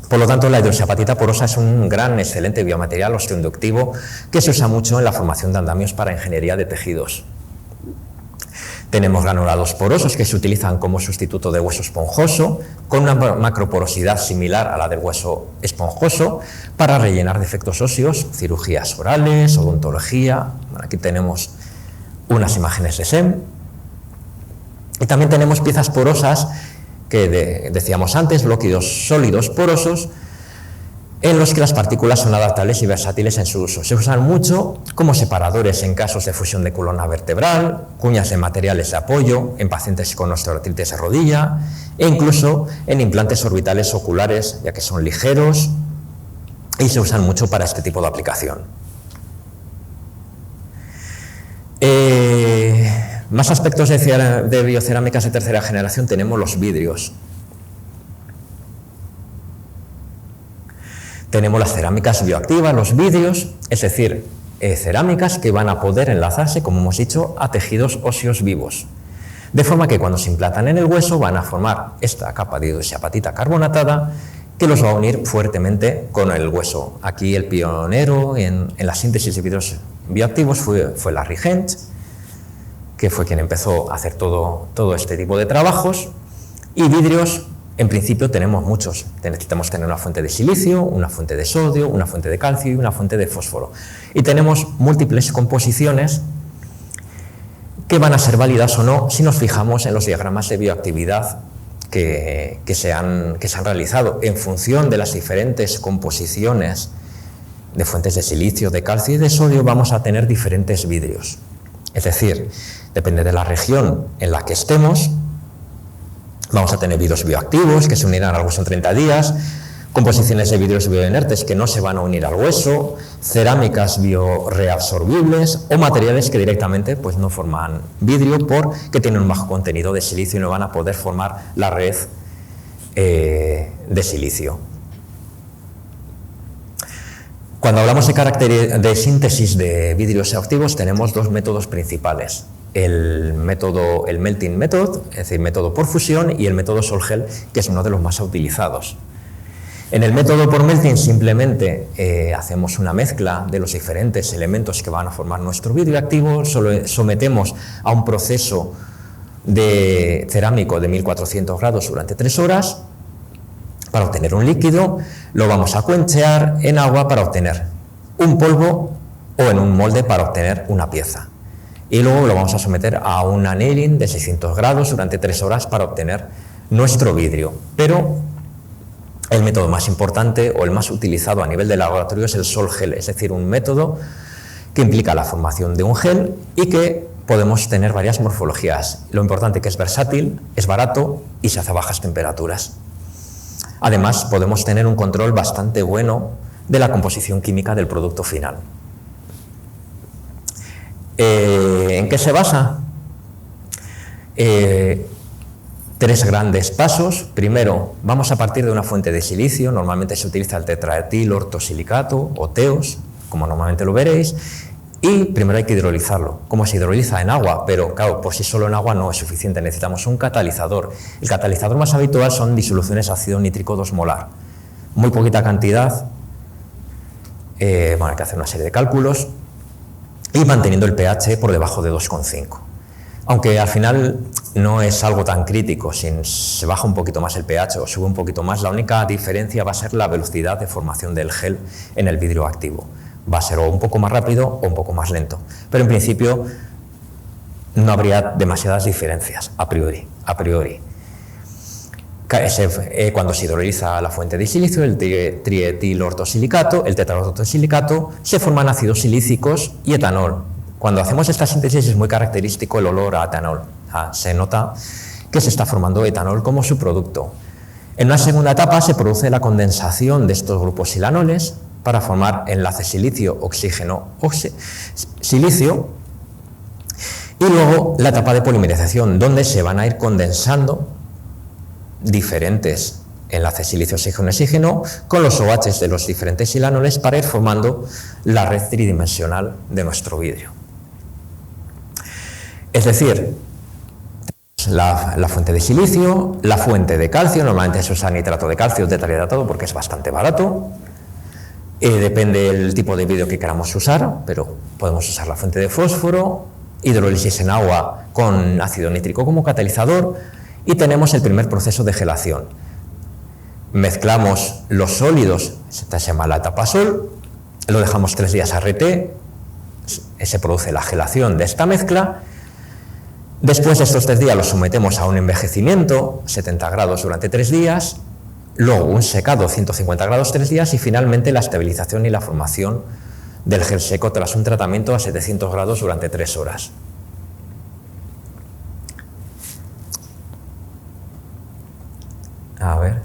Por lo tanto, la hidroxiapatita porosa es un gran, excelente biomaterial osteoinductivo que se usa mucho en la formación de andamios para ingeniería de tejidos. Tenemos granulados porosos que se utilizan como sustituto de hueso esponjoso, con una macroporosidad similar a la del hueso esponjoso, para rellenar defectos óseos, cirugías orales, odontología. Bueno, aquí tenemos unas imágenes de SEM. Y también tenemos piezas porosas que decíamos antes, bloqueos sólidos porosos, en los que las partículas son adaptables y versátiles en su uso. Se usan mucho como separadores en casos de fusión de columna vertebral, cuñas de materiales de apoyo en pacientes con osteoartritis de rodilla e incluso en implantes orbitales oculares, ya que son ligeros y se usan mucho para este tipo de aplicación. Más aspectos de biocerámicas de tercera generación tenemos los vidrios. Tenemos las cerámicas bioactivas, los vidrios, es decir, cerámicas que van a poder enlazarse, como hemos dicho, a tejidos óseos vivos. De forma que cuando se implantan en el hueso van a formar esta capa de hidroxiapatita carbonatada que los va a unir fuertemente con el hueso. Aquí el pionero en la síntesis de vidrios bioactivos fue Larry Hent, que fue quien empezó a hacer todo este tipo de trabajos. Y vidrios, en principio, tenemos muchos. Necesitamos tener una fuente de silicio, una fuente de sodio, una fuente de calcio y una fuente de fósforo. Y tenemos múltiples composiciones que van a ser válidas o no si nos fijamos en los diagramas de bioactividad que se han realizado. En función de las diferentes composiciones de fuentes de silicio, de calcio y de sodio, vamos a tener diferentes vidrios. Es decir, depende de la región en la que estemos, vamos a tener vidrios bioactivos que se unirán al hueso en 30 días, composiciones de vidrios bioinertes que no se van a unir al hueso, cerámicas bioreabsorbibles o materiales que directamente pues, no forman vidrio porque tienen un bajo contenido de silicio y no van a poder formar la red de silicio. Cuando hablamos de síntesis de vidrios activos tenemos dos métodos principales. El melting method, es decir, método por fusión, y el método Sol-Gel, que es uno de los más utilizados. En el método por melting simplemente hacemos una mezcla de los diferentes elementos que van a formar nuestro vidrio activo, solo sometemos a un proceso de cerámico de 1400 grados durante 3 horas para obtener un líquido, lo vamos a quenchear en agua para obtener un polvo o en un molde para obtener una pieza. Y luego lo vamos a someter a un annealing de 600 grados durante 3 horas para obtener nuestro vidrio. Pero el método más importante o el más utilizado a nivel de laboratorio es el sol gel, es decir, un método que implica la formación de un gel y que podemos tener varias morfologías. Lo importante es que es versátil, es barato y se hace a bajas temperaturas. Además, podemos tener un control bastante bueno de la composición química del producto final. ¿En qué se basa? 3 grandes pasos. Primero, vamos a partir de una fuente de silicio. Normalmente se utiliza el tetraetil ortosilicato o TEOS, como normalmente lo veréis. Y primero hay que hidrolizarlo. ¿Cómo se hidroliza? En agua, pero claro, por sí solo en agua no es suficiente, necesitamos un catalizador. El catalizador más habitual son disoluciones de ácido nítrico 2 molar. Muy poquita cantidad, bueno, hay que hacer una serie de cálculos, y manteniendo el pH por debajo de 2,5. Aunque al final no es algo tan crítico, si se baja un poquito más el pH o sube un poquito más, la única diferencia va a ser la velocidad de formación del gel en el vidrio activo. Va a ser o un poco más rápido o un poco más lento, pero en principio no habría demasiadas diferencias a priori. Cuando se hidroliza la fuente de silicio, el trietil ortosilicato, el tetraortosilicato, se forman ácidos silícicos y etanol. Cuando hacemos esta síntesis es muy característico el olor a etanol. Se nota que se está formando etanol como subproducto. En una segunda etapa se produce la condensación de estos grupos silanoles para formar enlaces silicio-oxígeno-silicio, y luego la etapa de polimerización, donde se van a ir condensando diferentes enlaces silicio-oxígeno-oxígeno con los OH de los diferentes silanoles para ir formando la red tridimensional de nuestro vidrio. Es decir, la fuente de silicio, la fuente de calcio, normalmente se usa nitrato de calcio tetrahidratado porque es bastante barato. Depende del tipo de vidrio que queramos usar, pero podemos usar la fuente de fósforo, hidrólisis en agua con ácido nítrico como catalizador, y tenemos el primer proceso de gelación. Mezclamos los sólidos, esta se llama la etapa sol, lo dejamos 3 días a RT, se produce la gelación de esta mezcla. Después de estos 3 días los sometemos a un envejecimiento, 70 grados durante 3 días, luego un secado 150 grados 3 días y finalmente la estabilización y la formación del gel seco tras un tratamiento a 700 grados durante 3 horas. A ver.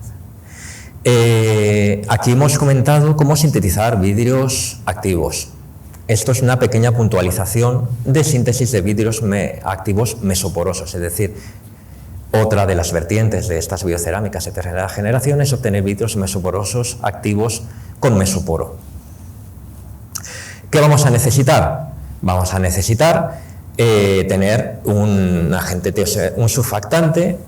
Aquí hemos comentado cómo sintetizar vidrios activos. Esto es una pequeña puntualización de síntesis de vidrios activos mesoporosos, es decir, otra de las vertientes de estas biocerámicas de tercera generación es obtener vidrios mesoporosos activos con mesoporo. ¿Qué vamos a necesitar? Vamos a necesitar tener un agente, un surfactante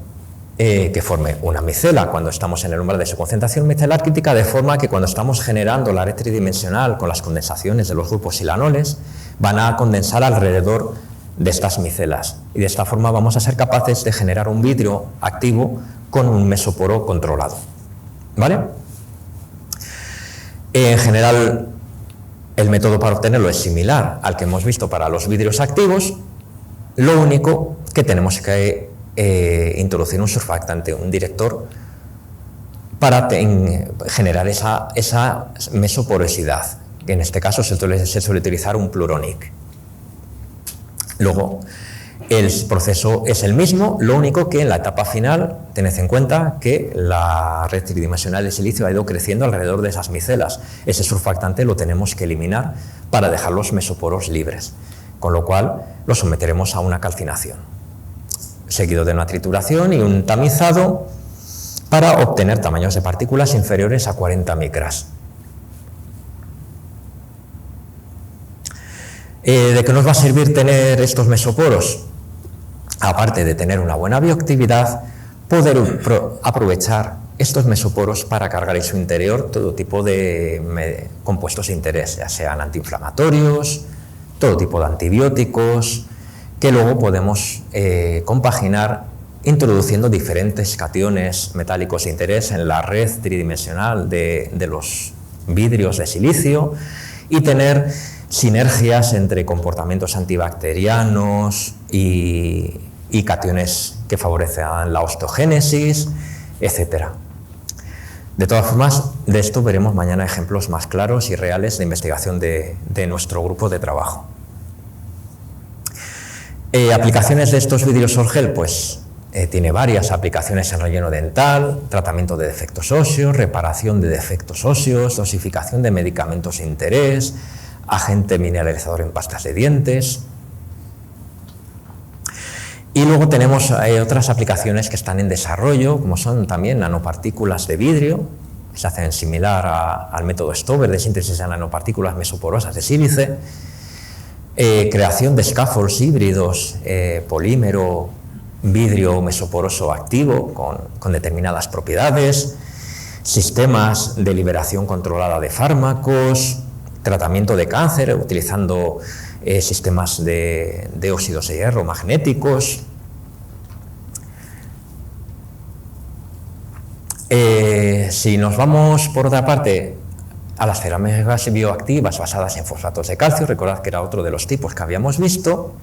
que forme una micela cuando estamos en el umbral de su concentración micelar crítica, de forma que cuando estamos generando la red tridimensional con las condensaciones de los grupos silanoles, van a condensar alrededor de estas micelas, y de esta forma vamos a ser capaces de generar un vidrio activo con un mesoporo controlado. ¿Vale? En general, el método para obtenerlo es similar al que hemos visto para los vidrios activos, lo único que tenemos que introducir un surfactante, un director, para generar esa mesoporosidad, que en este caso se suele utilizar un Pluronic. Luego, el proceso es el mismo, lo único que en la etapa final tened en cuenta que la red tridimensional de silicio ha ido creciendo alrededor de esas micelas. Ese surfactante lo tenemos que eliminar para dejar los mesoporos libres, con lo cual lo someteremos a una calcinación, seguido de una trituración y un tamizado para obtener tamaños de partículas inferiores a 40 micras. ¿De qué nos va a servir tener estos mesoporos? Aparte de tener una buena bioactividad, poder aprovechar estos mesoporos para cargar en su interior todo tipo de compuestos de interés, ya sean antiinflamatorios, todo tipo de antibióticos, que luego podemos compaginar introduciendo diferentes cationes metálicos de interés en la red tridimensional de los vidrios de silicio y tener sinergias entre comportamientos antibacterianos y cationes que favorecen la osteogénesis, etc. De todas formas, de esto veremos mañana ejemplos más claros y reales de investigación de nuestro grupo de trabajo. Aplicaciones de estos vidrios Sorgel, pues tiene varias aplicaciones en relleno dental, tratamiento de defectos óseos, reparación de defectos óseos, dosificación de medicamentos de interés, agente mineralizador en pastas de dientes. Y luego tenemos otras aplicaciones que están en desarrollo, como son también nanopartículas de vidrio, que se hacen similar al método Stover de síntesis de nanopartículas mesoporosas de sílice, creación de scaffolds híbridos, polímero, vidrio mesoporoso activo con determinadas propiedades, sistemas de liberación controlada de fármacos, tratamiento de cáncer utilizando sistemas de óxidos de hierro magnéticos. Si nos vamos por otra parte a las cerámicas bioactivas basadas en fosfatos de calcio, recordad que era otro de los tipos que habíamos visto,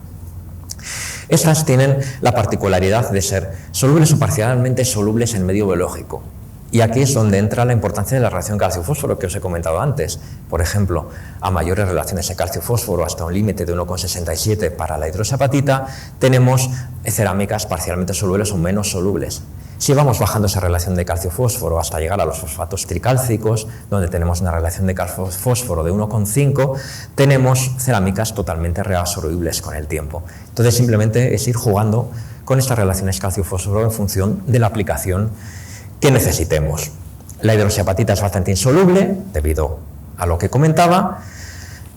estas tienen la particularidad de ser solubles o parcialmente solubles en medio biológico. Y aquí es donde entra la importancia de la relación calcio-fósforo que os he comentado antes. Por ejemplo, a mayores relaciones de calcio-fósforo hasta un límite de 1,67 para la hidroxiapatita, tenemos cerámicas parcialmente solubles o menos solubles. Si vamos bajando esa relación de calcio-fósforo hasta llegar a los fosfatos tricálcicos, donde tenemos una relación de calcio-fósforo de 1,5, tenemos cerámicas totalmente reabsorbibles con el tiempo. Entonces, simplemente es ir jugando con estas relaciones calcio-fósforo en función de la aplicación que necesitemos. La hidroxiapatita es bastante insoluble debido a lo que comentaba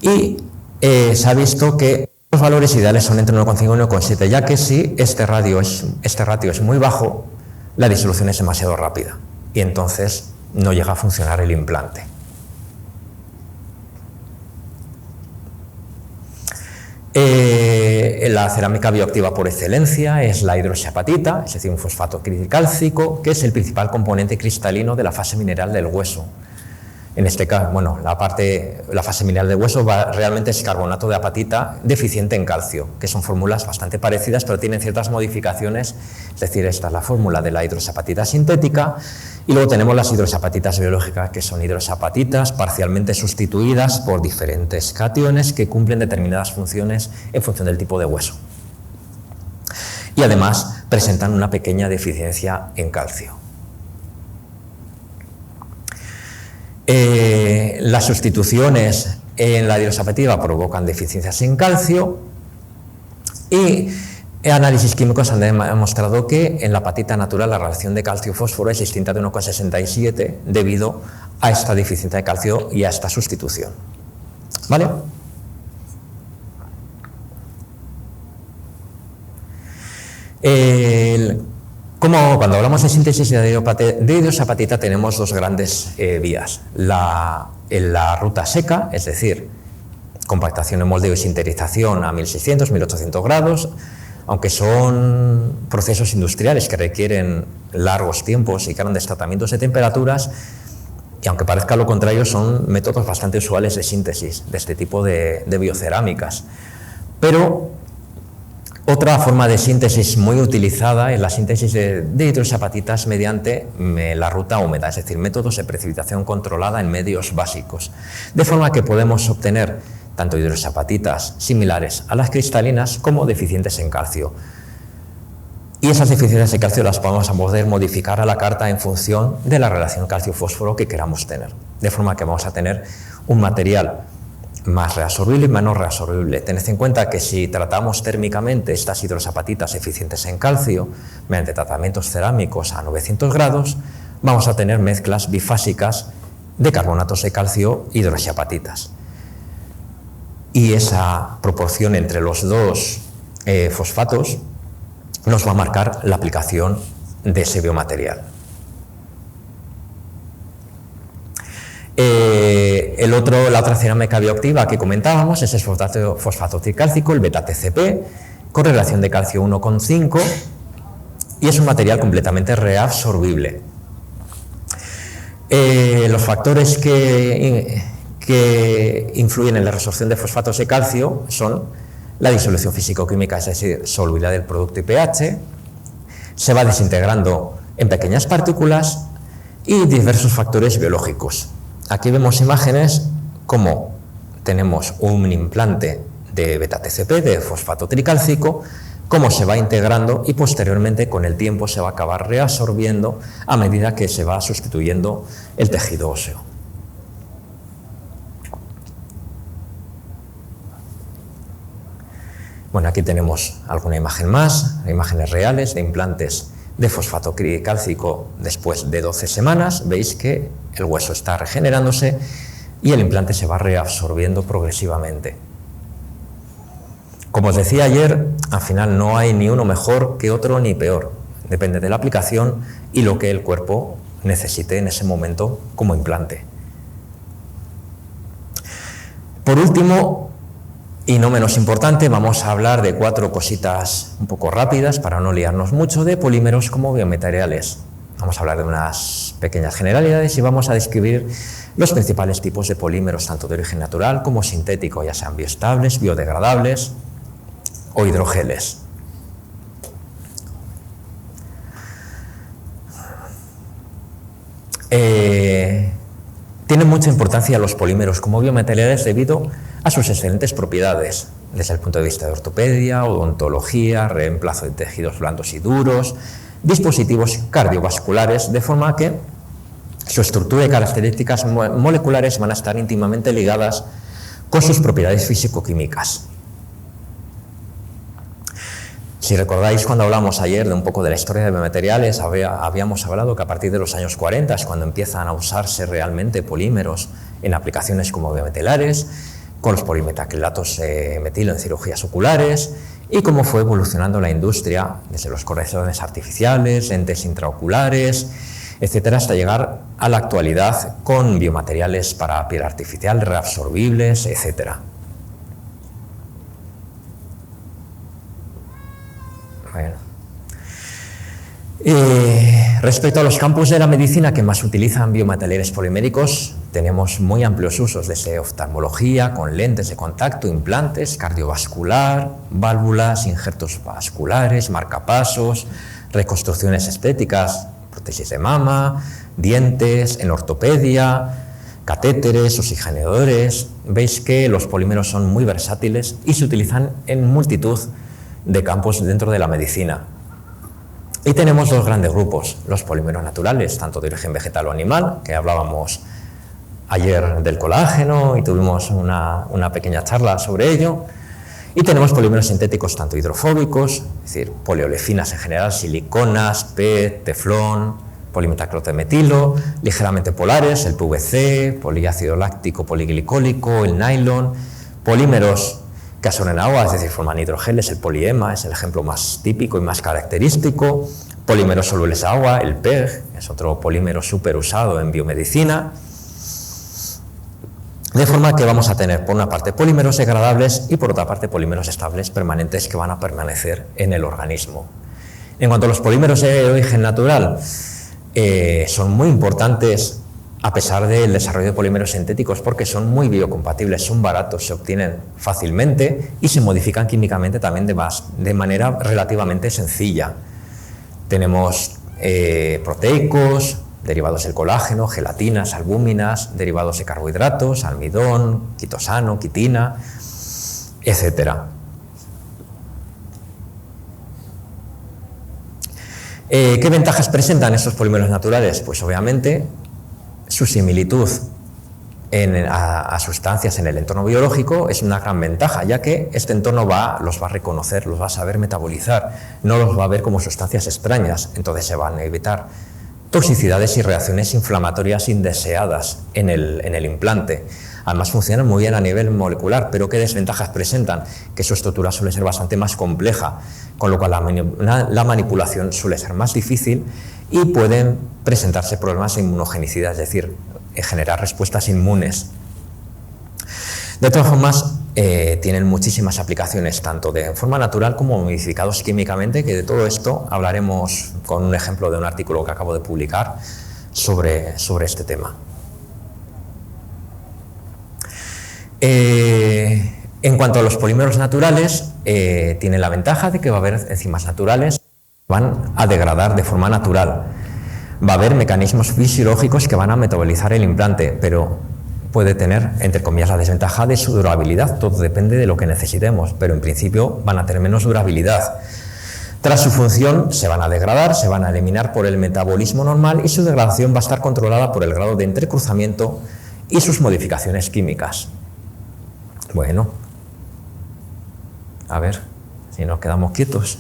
y se ha visto que los valores ideales son entre 1,5 y 1,7, ya que si este ratio es muy bajo, la disolución es demasiado rápida y entonces no llega a funcionar el implante. La cerámica bioactiva por excelencia es la hidroxiapatita, es decir, un fosfato tricálcico, que es el principal componente cristalino de la fase mineral del hueso. En este caso, bueno, la fase mineral del hueso realmente es carbonato de apatita deficiente en calcio, que son fórmulas bastante parecidas, pero tienen ciertas modificaciones. Es decir, esta es la fórmula de la hidroxiapatita sintética, y luego tenemos las hidroxiapatitas biológicas, que son hidroxiapatitas parcialmente sustituidas por diferentes cationes que cumplen determinadas funciones en función del tipo de hueso. Y además presentan una pequeña deficiencia en calcio. Las sustituciones en la hidroxiapatita provocan deficiencias en calcio y análisis químicos han demostrado que en la apatita natural la relación de calcio-fósforo es distinta de 1,67 debido a esta deficiencia de calcio y a esta sustitución. ¿Vale? Como cuando hablamos de síntesis de hidroxiapatita tenemos dos grandes vías. La ruta seca, es decir, compactación en moldeo y sinterización a 1600, 1800 grados, aunque son procesos industriales que requieren largos tiempos y grandes tratamientos de temperaturas, y aunque parezca lo contrario, son métodos bastante usuales de síntesis de este tipo de biocerámicas. Pero otra forma de síntesis muy utilizada es la síntesis de hidroxiapatitas mediante la ruta húmeda, es decir, métodos de precipitación controlada en medios básicos, de forma que podemos obtener tanto hidroxiapatitas similares a las cristalinas como deficientes en calcio. Y esas deficiencias de calcio las vamos a poder modificar a la carta en función de la relación calcio-fósforo que queramos tener, de forma que vamos a tener un material más reabsorbible y menos reabsorbible. Tened en cuenta que si tratamos térmicamente estas hidroxiapatitas eficientes en calcio mediante tratamientos cerámicos a 900 grados, vamos a tener mezclas bifásicas de carbonatos de calcio e hidroxiapatitas. Y esa proporción entre los dos fosfatos nos va a marcar la aplicación de ese biomaterial. La otra cerámica bioactiva que comentábamos es el fosfato tricálcico, el beta-TCP, con relación de calcio 1,5, y es un material completamente reabsorbible. Los factores que influyen en la resorción de fosfatos de calcio son la disolución físico-química, es decir, solubilidad del producto y pH, se va desintegrando en pequeñas partículas y diversos factores biológicos. Aquí vemos imágenes como tenemos un implante de beta-TCP, de fosfato tricálcico, cómo se va integrando y posteriormente con el tiempo se va a acabar reabsorbiendo a medida que se va sustituyendo el tejido óseo. Bueno, aquí tenemos alguna imagen más, imágenes reales de implantes de fosfato tricálcico después de 12 semanas. Veis que el hueso está regenerándose y el implante se va reabsorbiendo progresivamente. Como os decía ayer, al final no hay ni uno mejor que otro ni peor. Depende de la aplicación y lo que el cuerpo necesite en ese momento como implante. Por último, y no menos importante, vamos a hablar de 4 cositas un poco rápidas para no liarnos mucho, de polímeros como biomateriales. Vamos a hablar de unas pequeñas generalidades y vamos a describir los principales tipos de polímeros, tanto de origen natural como sintético, ya sean bioestables, biodegradables o hidrogeles. Tienen mucha importancia los polímeros como biomateriales debido a sus excelentes propiedades, desde el punto de vista de ortopedia, odontología, reemplazo de tejidos blandos y duros, dispositivos cardiovasculares, de forma que su estructura y características moleculares van a estar íntimamente ligadas con sus propiedades físico-químicas. Si recordáis, cuando hablamos ayer de un poco de la historia de biomateriales, habíamos hablado que a partir de los años 40 es cuando empiezan a usarse realmente polímeros en aplicaciones como biomateriales, con los polimetacrilatos de metilo en cirugías oculares, y cómo fue evolucionando la industria desde los correctores artificiales, lentes intraoculares, etcétera, hasta llegar a la actualidad con biomateriales para piel artificial, reabsorbibles, etcétera. Bueno. Respecto a los campos de la medicina que más utilizan biomateriales poliméricos, tenemos muy amplios usos, desde oftalmología, con lentes de contacto, implantes, cardiovascular, válvulas, injertos vasculares, marcapasos, reconstrucciones estéticas, prótesis de mama, dientes, en ortopedia, catéteres, oxigenadores. Veis que los polímeros son muy versátiles y se utilizan en multitud de campos dentro de la medicina. Y tenemos 2 grandes grupos, los polímeros naturales, tanto de origen vegetal o animal, que hablábamos ayer del colágeno y tuvimos una pequeña charla sobre ello, y tenemos polímeros sintéticos tanto hidrofóbicos, es decir, poliolefinas en general, siliconas, PET, teflón, polimetacloto de metilo, ligeramente polares, el PVC, poliácido láctico poliglicólico, el nylon, polímeros que absorben agua, es decir, forman hidrogeles, el poliema es el ejemplo más típico y más característico, polímeros solubles a agua, el PEG es otro polímero súper usado en biomedicina, de forma que vamos a tener por una parte polímeros degradables y por otra parte polímeros estables permanentes que van a permanecer en el organismo. En cuanto a los polímeros de origen natural, son muy importantes a pesar del desarrollo de polímeros sintéticos, porque son muy biocompatibles, son baratos, se obtienen fácilmente y se modifican químicamente también de manera relativamente sencilla. Tenemos proteicos, derivados del colágeno, gelatinas, albúminas, derivados de carbohidratos, almidón, quitosano, quitina, etcétera. ¿Qué ventajas presentan estos polímeros naturales? Pues obviamente su similitud a sustancias en el entorno biológico es una gran ventaja, ya que este entorno los va a reconocer, los va a saber metabolizar, no los va a ver como sustancias extrañas, entonces se van a evitar toxicidades y reacciones inflamatorias indeseadas en el implante. Además funcionan muy bien a nivel molecular, pero ¿qué desventajas presentan? Que su estructura suele ser bastante más compleja, con lo cual la manipulación suele ser más difícil y pueden presentarse problemas de inmunogenicidad, es decir, generar respuestas inmunes. De todas formas, tienen muchísimas aplicaciones, tanto de forma natural como modificados químicamente, que de todo esto hablaremos con un ejemplo de un artículo que acabo de publicar sobre este tema. En cuanto a los polímeros naturales, tienen la ventaja de que va a haber enzimas naturales que van a degradar de forma natural. Va a haber mecanismos fisiológicos que van a metabolizar el implante, pero puede tener, entre comillas, la desventaja de su durabilidad. Todo depende de lo que necesitemos, pero en principio van a tener menos durabilidad. Tras su función se van a degradar, se van a eliminar por el metabolismo normal y su degradación va a estar controlada por el grado de entrecruzamiento y sus modificaciones químicas. Bueno, a ver si nos quedamos quietos.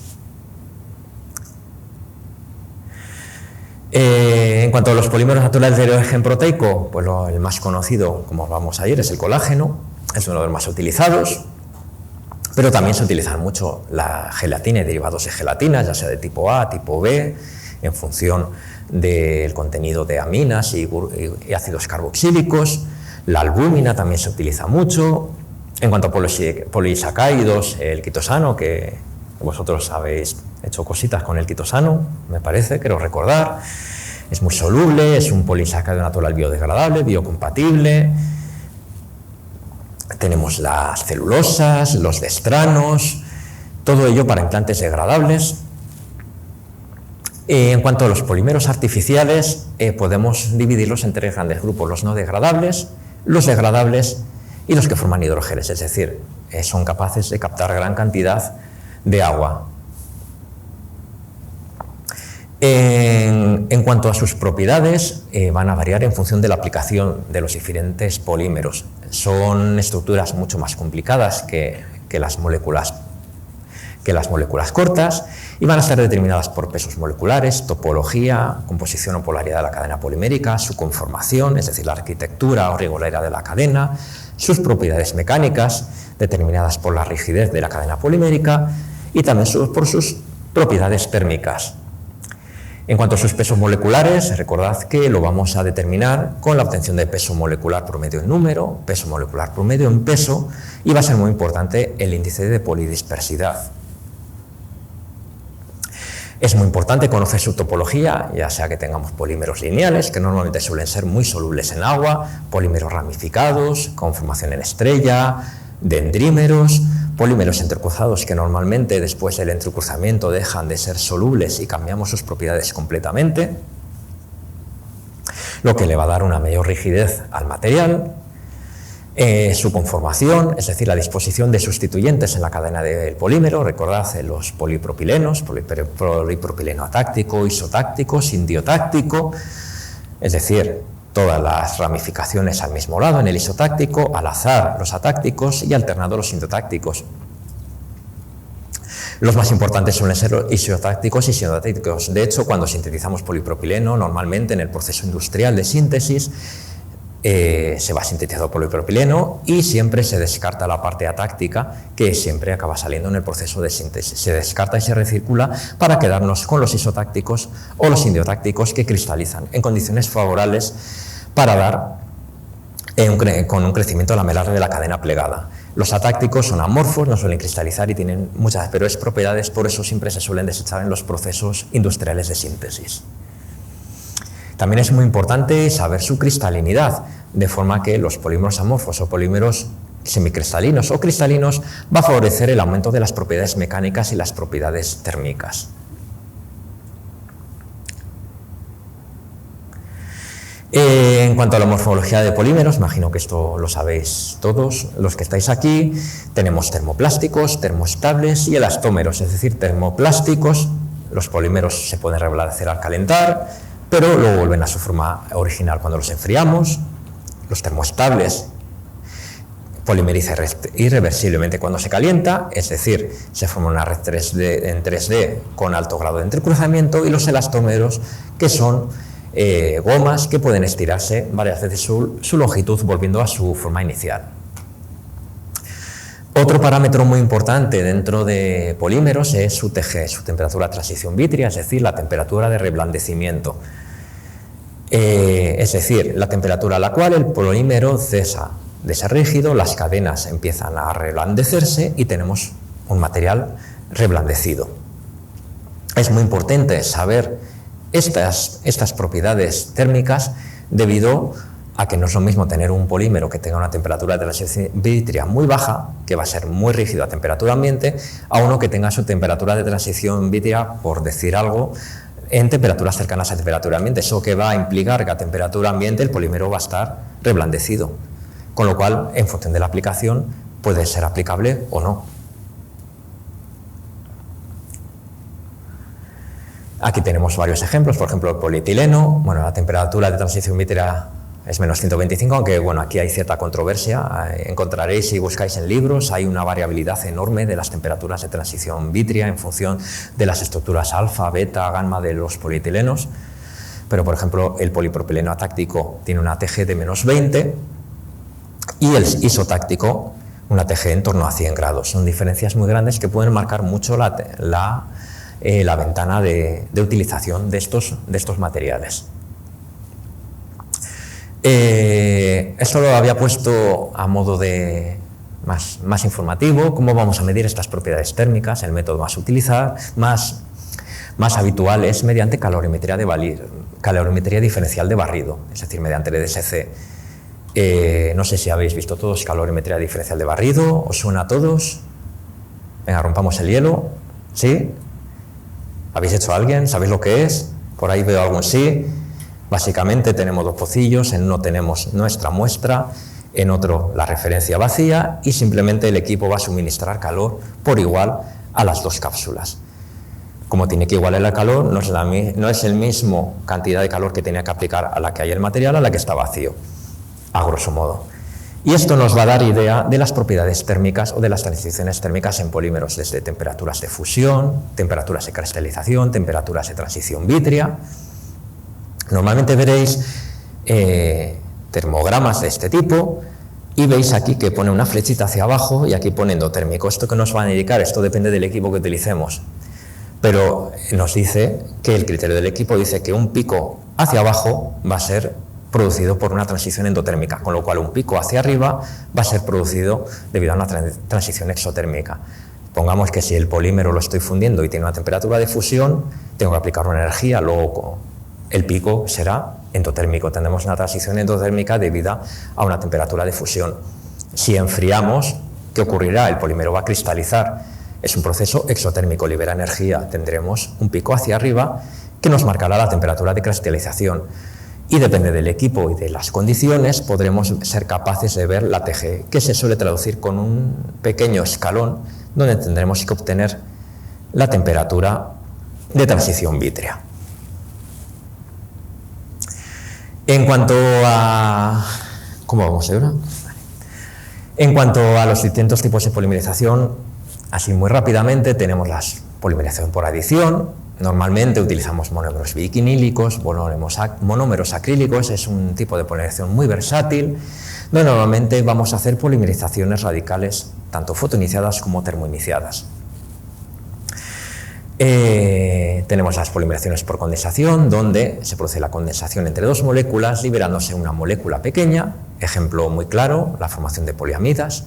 En cuanto a los polímeros naturales de origen proteico, pues el más conocido, como vamos ayer, es el colágeno, es uno de los más utilizados, pero también se utilizan mucho la gelatina y derivados de gelatina, ya sea de tipo A, tipo B, en función del contenido de aminas y ácidos carboxílicos. La albúmina también se utiliza mucho. En cuanto a polisacáridos, el quitosano, que vosotros habéis hecho cositas con el quitosano, me parece, creo recordar. Es muy soluble, es un polisacárido natural biodegradable, biocompatible. Tenemos las celulosas, los destranos, todo ello para implantes degradables. En cuanto a los polímeros artificiales, podemos dividirlos en tres grandes grupos: los no degradables, los degradables y los que forman hidrogeles, es decir, son capaces de captar gran cantidad de agua. En cuanto a sus propiedades, van a variar en función de la aplicación de los diferentes polímeros. Son estructuras mucho más complicadas que las moléculas cortas y van a estar determinadas por pesos moleculares, topología, composición o polaridad de la cadena polimérica, su conformación, es decir, la arquitectura o regularidad de la cadena, sus propiedades mecánicas, determinadas por la rigidez de la cadena polimérica y también por sus propiedades térmicas. En cuanto a sus pesos moleculares, recordad que lo vamos a determinar con la obtención de peso molecular promedio en número, peso molecular promedio en peso, y va a ser muy importante el índice de polidispersidad. Es muy importante conocer su topología, ya sea que tengamos polímeros lineales, que normalmente suelen ser muy solubles en agua, polímeros ramificados, con formación en estrella, dendrímeros, polímeros entrecruzados que normalmente después del entrecruzamiento dejan de ser solubles y cambiamos sus propiedades completamente, lo que le va a dar una mayor rigidez al material. Su conformación, es decir, la disposición de sustituyentes en la cadena del polímero. Recordad los polipropilenos, polipropileno atáctico, isotáctico, sindiotáctico, es decir, todas las ramificaciones al mismo lado en el isotáctico, al azar los atácticos y alternando los sintotácticos. Los más importantes suelen ser los isotácticos y sintotácticos. De hecho, cuando sintetizamos polipropileno, normalmente en el proceso industrial de síntesis, se va sintetizado polipropileno y siempre se descarta la parte atáctica, que siempre acaba saliendo en el proceso de síntesis. Se descarta y se recircula para quedarnos con los isotácticos o los indiotácticos, que cristalizan en condiciones favorables para dar con un crecimiento lamelar de la cadena plegada. Los atácticos son amorfos, no suelen cristalizar y tienen muchas peores propiedades, por eso siempre se suelen desechar en los procesos industriales de síntesis. También es muy importante saber su cristalinidad, de forma que los polímeros amorfos o polímeros semicristalinos o cristalinos va a favorecer el aumento de las propiedades mecánicas y las propiedades térmicas. En cuanto a la morfología de polímeros, imagino que esto lo sabéis todos los que estáis aquí, tenemos termoplásticos, termoestables y elastómeros, es decir, termoplásticos, los polímeros se pueden rebladecer al calentar, pero luego vuelven a su forma original cuando los enfriamos. Los termoestables polimerizan irreversiblemente cuando se calienta, es decir, se forma una red 3D en 3D con alto grado de entrecruzamiento, y los elastómeros, que son gomas que pueden estirarse varias veces su longitud volviendo a su forma inicial. Otro parámetro muy importante dentro de polímeros es su TG, su temperatura de transición vítrea, es decir, la temperatura de reblandecimiento. Es decir, la temperatura a la cual el polímero cesa de ser rígido, las cadenas empiezan a reblandecerse y tenemos un material reblandecido. Es muy importante saber estas propiedades térmicas debido a que no es lo mismo tener un polímero que tenga una temperatura de transición vítrea muy baja, que va a ser muy rígido a temperatura ambiente, a uno que tenga su temperatura de transición vítrea, por decir algo, en temperaturas cercanas a temperatura ambiente. Eso que va a implicar que a temperatura ambiente el polímero va a estar reblandecido, con lo cual, en función de la aplicación, puede ser aplicable o no. Aquí tenemos varios ejemplos, por ejemplo, el polietileno. Bueno, la temperatura de transición vítrea es menos 125, aunque bueno, aquí hay cierta controversia. Encontraréis, si buscáis en libros, hay una variabilidad enorme de las temperaturas de transición vítrea en función de las estructuras alfa, beta, gamma de los polietilenos. Pero, por ejemplo, el polipropileno atáctico tiene una TG de menos 20 y el isotáctico una TG en torno a 100 grados. Son diferencias muy grandes que pueden marcar mucho la ventana de utilización de estos materiales. Esto lo había puesto a modo de más informativo. ¿Cómo vamos a medir estas propiedades térmicas? El método más utilizado, más habitual es mediante calorimetría diferencial de barrido, es decir, mediante el DSC. No sé si habéis visto todos calorimetría diferencial de barrido. ¿Os suena a todos? Venga, rompamos el hielo. ¿Sí? ¿Habéis hecho a alguien? ¿Sabéis lo que es? Por ahí veo algún sí. Básicamente tenemos dos pocillos, en uno tenemos nuestra muestra, en otro la referencia vacía y simplemente el equipo va a suministrar calor por igual a las dos cápsulas. Como tiene que igualar el calor, no es el mismo cantidad de calor que tenía que aplicar a la que hay el material a la que está vacío, a grosso modo. Y esto nos va a dar idea de las propiedades térmicas o de las transiciones térmicas en polímeros, desde temperaturas de fusión, temperaturas de cristalización, temperaturas de transición vítrea. Normalmente veréis termogramas de este tipo y veis aquí que pone una flechita hacia abajo y aquí pone endotérmico. ¿Esto qué nos va a indicar? Esto depende del equipo que utilicemos. Pero nos dice que el criterio del equipo dice que un pico hacia abajo va a ser producido por una transición endotérmica, con lo cual un pico hacia arriba va a ser producido debido a una transición exotérmica. Pongamos que si el polímero lo estoy fundiendo y tiene una temperatura de fusión, tengo que aplicar una energía, luego el pico será endotérmico. Tendremos una transición endotérmica debida a una temperatura de fusión. Si enfriamos, ¿qué ocurrirá? El polímero va a cristalizar. Es un proceso exotérmico, libera energía. Tendremos un pico hacia arriba que nos marcará la temperatura de cristalización. Y depende del equipo y de las condiciones, podremos ser capaces de ver la TG, que se suele traducir con un pequeño escalón donde tendremos que obtener la temperatura de transición vítrea. En cuanto a... ¿Cómo vamos ahora? En cuanto a los distintos tipos de polimerización, así muy rápidamente tenemos la polimerización por adición. Normalmente utilizamos monómeros biquinílicos, monómeros acrílicos, es un tipo de polimerización muy versátil, donde normalmente vamos a hacer polimerizaciones radicales, tanto fotoiniciadas como termoiniciadas. Tenemos las polimerizaciones por condensación, donde se produce la condensación entre dos moléculas, liberándose una molécula pequeña, ejemplo muy claro, la formación de poliamidas.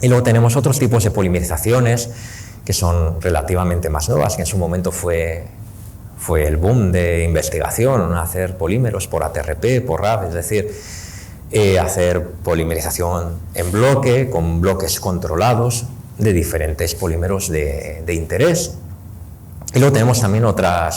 Y luego tenemos otros tipos de polimerizaciones que son relativamente más nuevas, que en su momento fue el boom de investigación, hacer polímeros por ATRP, por RAF, es decir, hacer polimerización en bloque, con bloques controlados de diferentes polímeros de interés. Y luego tenemos también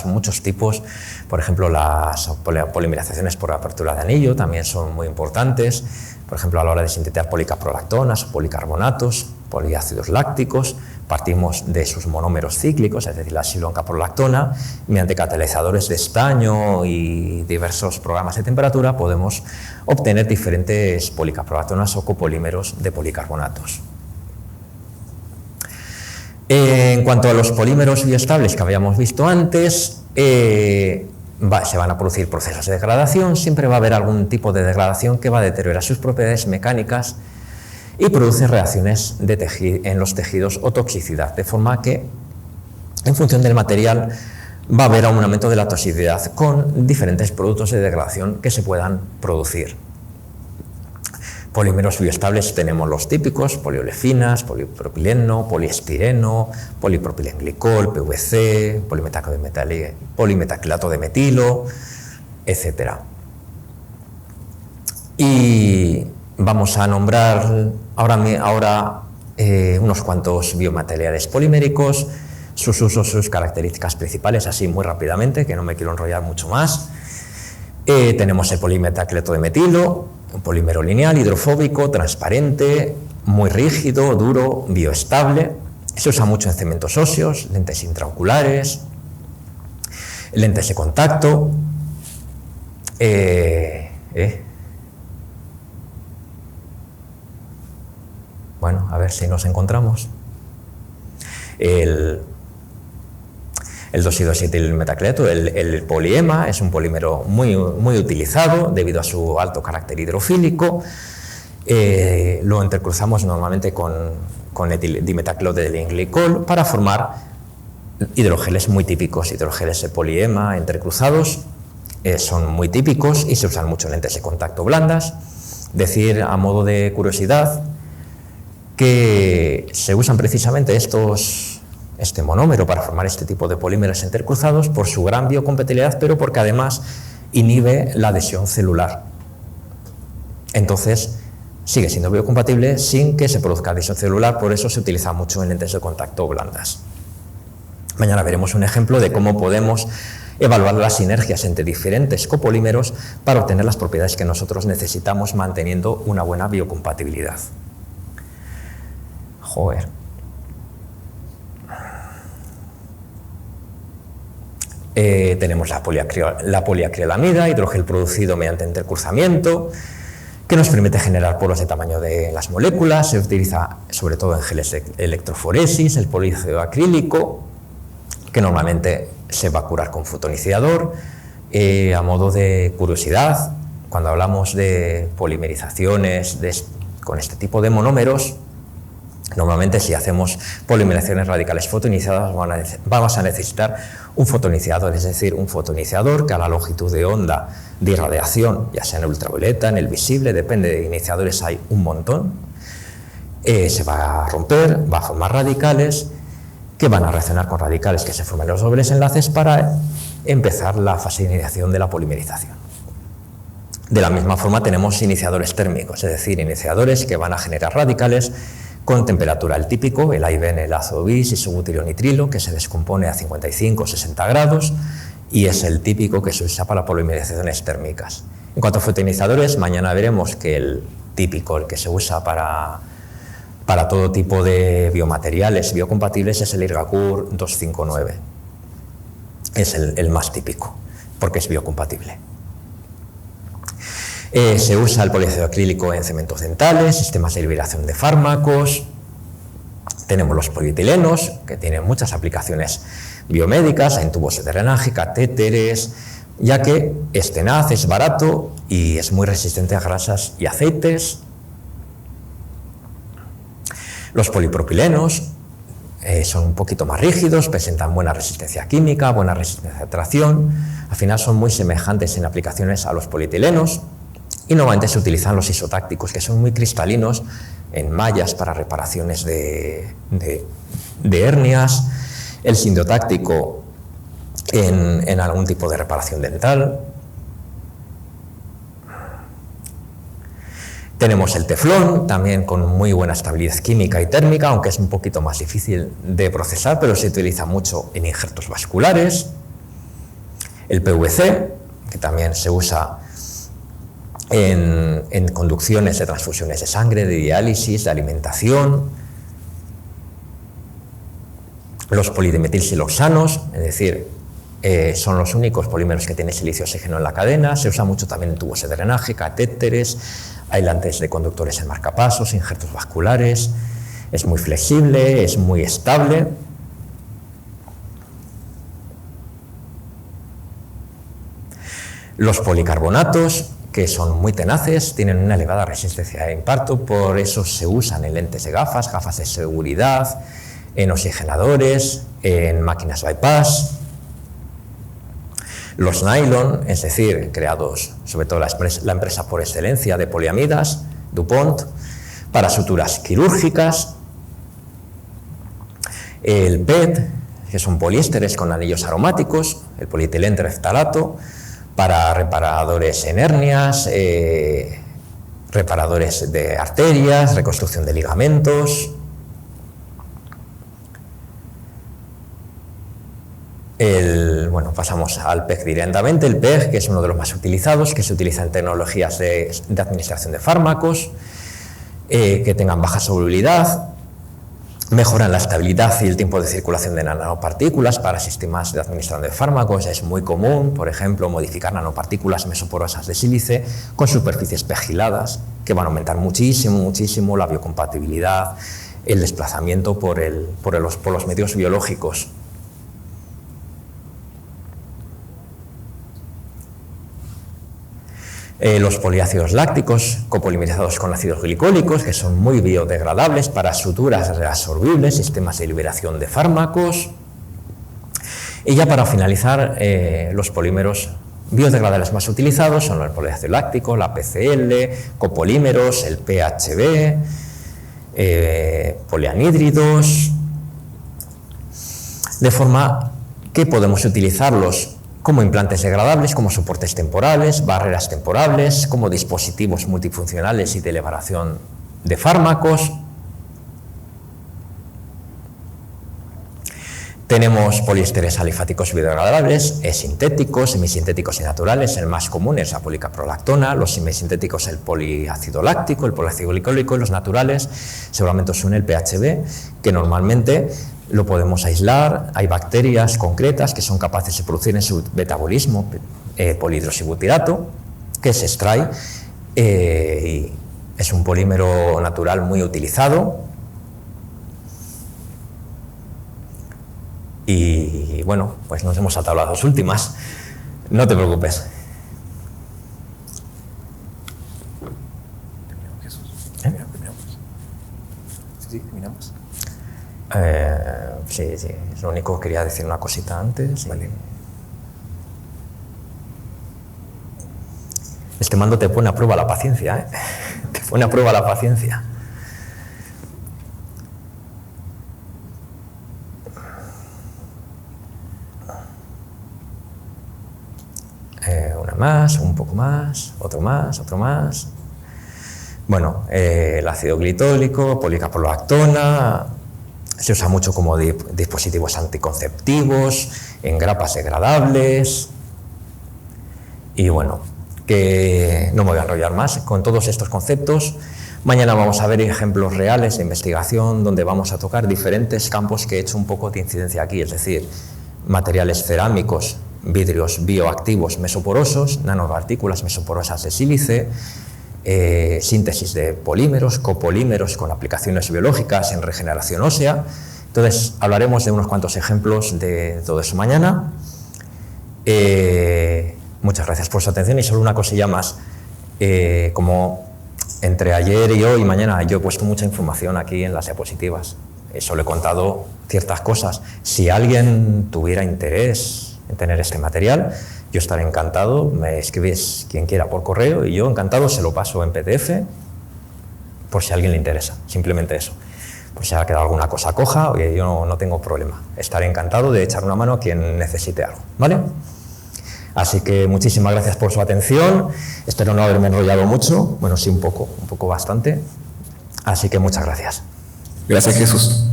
muchos tipos, por ejemplo, las polimerizaciones por apertura de anillo también son muy importantes, por ejemplo, a la hora de sintetizar policaprolactonas o policarbonatos, poliácidos lácticos. Partimos de sus monómeros cíclicos, es decir, la xiloncaprolactona, mediante catalizadores de estaño y diversos programas de temperatura podemos obtener diferentes policaprolactonas o copolímeros de policarbonatos. En cuanto a los polímeros bioestables que habíamos visto antes, se van a producir procesos de degradación, siempre va a haber algún tipo de degradación que va a deteriorar sus propiedades mecánicas y produce reacciones en los tejidos o toxicidad, de forma que, en función del material, va a haber un aumento de la toxicidad con diferentes productos de degradación que se puedan producir. Polímeros bioestables tenemos los típicos: poliolefinas, polipropileno, poliestireno, polipropilenglicol, PVC, polimetacrilato de metilo, etc. Y vamos a nombrar ahora unos cuantos biomateriales poliméricos, sus usos, sus características principales, así muy rápidamente, que no me quiero enrollar mucho más. Tenemos el polimetacrilato de metilo, un polímero lineal, hidrofóbico, transparente, muy rígido, duro, bioestable. Se usa mucho en cementos óseos, lentes intraoculares, lentes de contacto. Bueno, a ver si nos encontramos. El 2,7-metilmetacrilato, el poliema, es un polímero muy utilizado debido a su alto carácter hidrofílico. Lo intercruzamos normalmente con el dimetaclo de dilenglicol para formar hidrogeles muy típicos. Hidrogeles de poliema entrecruzados son muy típicos y se usan mucho en lentes de contacto blandas. Decir, a modo de curiosidad, que se usan precisamente este monómero para formar este tipo de polímeros intercruzados por su gran biocompatibilidad, pero porque además inhibe la adhesión celular. Entonces, sigue siendo biocompatible sin que se produzca adhesión celular, por eso se utiliza mucho en lentes de contacto blandas. Mañana veremos un ejemplo de cómo podemos evaluar las sinergias entre diferentes copolímeros para obtener las propiedades que nosotros necesitamos manteniendo una buena biocompatibilidad. Joder. Tenemos la poliacrilamida, hidrogel producido mediante intercruzamiento, que nos permite generar poros de tamaño de las moléculas. Se utiliza sobre todo en geles de electroforesis, el polícido acrílico, que normalmente se va a curar con fotoniciador. A modo de curiosidad, cuando hablamos de polimerizaciones con este tipo de monómeros, normalmente si hacemos polimerizaciones radicales fotoiniciadas vamos a necesitar un fotoiniciador, es decir, un fotoiniciador que a la longitud de onda de irradiación, ya sea en el ultravioleta, en el visible, depende de iniciadores, hay un montón, se va a romper, va a formar radicales que van a reaccionar con radicales que se forman los dobles enlaces para empezar la fase de iniciación de la polimerización. De la misma forma tenemos iniciadores térmicos, es decir, iniciadores que van a generar radicales con temperatura. El típico, el AIBN, el ácido bis, isobutilonitrilo, que se descompone a 55-60 grados y es el típico que se usa para polimerizaciones térmicas. En cuanto a fotoiniciadores, mañana veremos que el típico, el que se usa para todo tipo de biomateriales biocompatibles, es el Irgacur 259. Es el más típico, porque es biocompatible. Se usa el poliácido acrílico en cementos dentales, sistemas de liberación de fármacos. Tenemos los polietilenos, que tienen muchas aplicaciones biomédicas, en tubos de drenaje, catéteres, ya que es tenaz, es barato y es muy resistente a grasas y aceites. Los polipropilenos son un poquito más rígidos, presentan buena resistencia química, buena resistencia a tracción. Al final son muy semejantes en aplicaciones a los polietilenos. Y normalmente se utilizan los isotácticos, que son muy cristalinos en mallas para reparaciones de hernias, el sindotáctico en algún tipo de reparación dental. Tenemos el teflón, también con muy buena estabilidad química y térmica, aunque es un poquito más difícil de procesar, pero se utiliza mucho en injertos vasculares. El PVC, que también se usa en conducciones de transfusiones de sangre, de diálisis, de alimentación. Los polidimetilsiloxanos, es decir, son los únicos polímeros que tienen silicio oxígeno en la cadena. Se usa mucho también en tubos de drenaje, catéteres, aislantes de conductores en marcapasos, injertos vasculares. Es muy flexible, es muy estable. Los policarbonatos, que son muy tenaces, tienen una elevada resistencia a impacto, por eso se usan en lentes de gafas, gafas de seguridad, en oxigenadores, en máquinas bypass. Los nylon, es decir, creados sobre todo la empresa por excelencia de poliamidas, DuPont, para suturas quirúrgicas. El PET, que son poliésteres con anillos aromáticos, el polietileno tereftalato, para reparadores en hernias, reparadores de arterias, reconstrucción de ligamentos. Bueno, pasamos al PEG directamente. El PEG, que es uno de los más utilizados, que se utiliza en tecnologías de administración de fármacos, que tengan baja solubilidad, mejoran la estabilidad y el tiempo de circulación de nanopartículas para sistemas de administración de fármacos. Es muy común, por ejemplo, modificar nanopartículas mesoporosas de sílice con superficies pegiladas, que van a aumentar muchísimo la biocompatibilidad, el desplazamiento por los medios biológicos. Los poliácidos lácticos copolimerizados con ácidos glicólicos, que son muy biodegradables para suturas reabsorbibles, sistemas de liberación de fármacos. Y ya para finalizar, los polímeros biodegradables más utilizados son el poliácido láctico, la PCl, copolímeros, el PHB, polianhídridos, de forma que podemos utilizarlos como implantes degradables, como soportes temporales, barreras temporales, como dispositivos multifuncionales y de elevación de fármacos. Tenemos poliésteres alifáticos biodegradables, sintéticos, semisintéticos y naturales. El más común es la policaprolactona, los semisintéticos el poliácido láctico, el poliácido glicólico, y los naturales seguramente son el PHB, que normalmente lo podemos aislar. Hay bacterias concretas que son capaces de producir en su metabolismo polihidroxibutirato, que se extrae y es un polímero natural muy utilizado. Y bueno, pues nos hemos saltado las dos últimas. No te preocupes. Sí, terminamos. Sí, es lo único. Quería decir una cosita antes. Vale. Este mando te pone a prueba la paciencia, ¿eh? Te pone a prueba la paciencia. Una más, un poco más, otro más, otro más. Bueno, el ácido glitólico, policaprolactona, se usa mucho como dispositivos anticonceptivos, en grapas degradables. Y bueno, que no me voy a enrollar más con todos estos conceptos. Mañana vamos a ver ejemplos reales de investigación donde vamos a tocar diferentes campos que he hecho un poco de incidencia aquí, es decir, materiales cerámicos, vidrios bioactivos mesoporosos, nanopartículas mesoporosas de sílice, síntesis de polímeros, copolímeros con aplicaciones biológicas en regeneración ósea. Entonces, hablaremos de unos cuantos ejemplos de todo eso mañana. Muchas gracias por su atención y solo una cosilla más. Como entre ayer y hoy y mañana yo he puesto mucha información aquí en las diapositivas. Solo he contado ciertas cosas. Si alguien tuviera interés en tener este material, yo estaré encantado. Me escribís quien quiera por correo y yo encantado se lo paso en PDF por si a alguien le interesa. Simplemente eso. Por si ha quedado alguna cosa coja, oye, yo no tengo problema. Estaré encantado de echar una mano a quien necesite algo, ¿vale? Así que muchísimas gracias por su atención. Espero no haberme enrollado mucho. Bueno, sí, un poco bastante. Así que muchas gracias. Gracias, Jesús.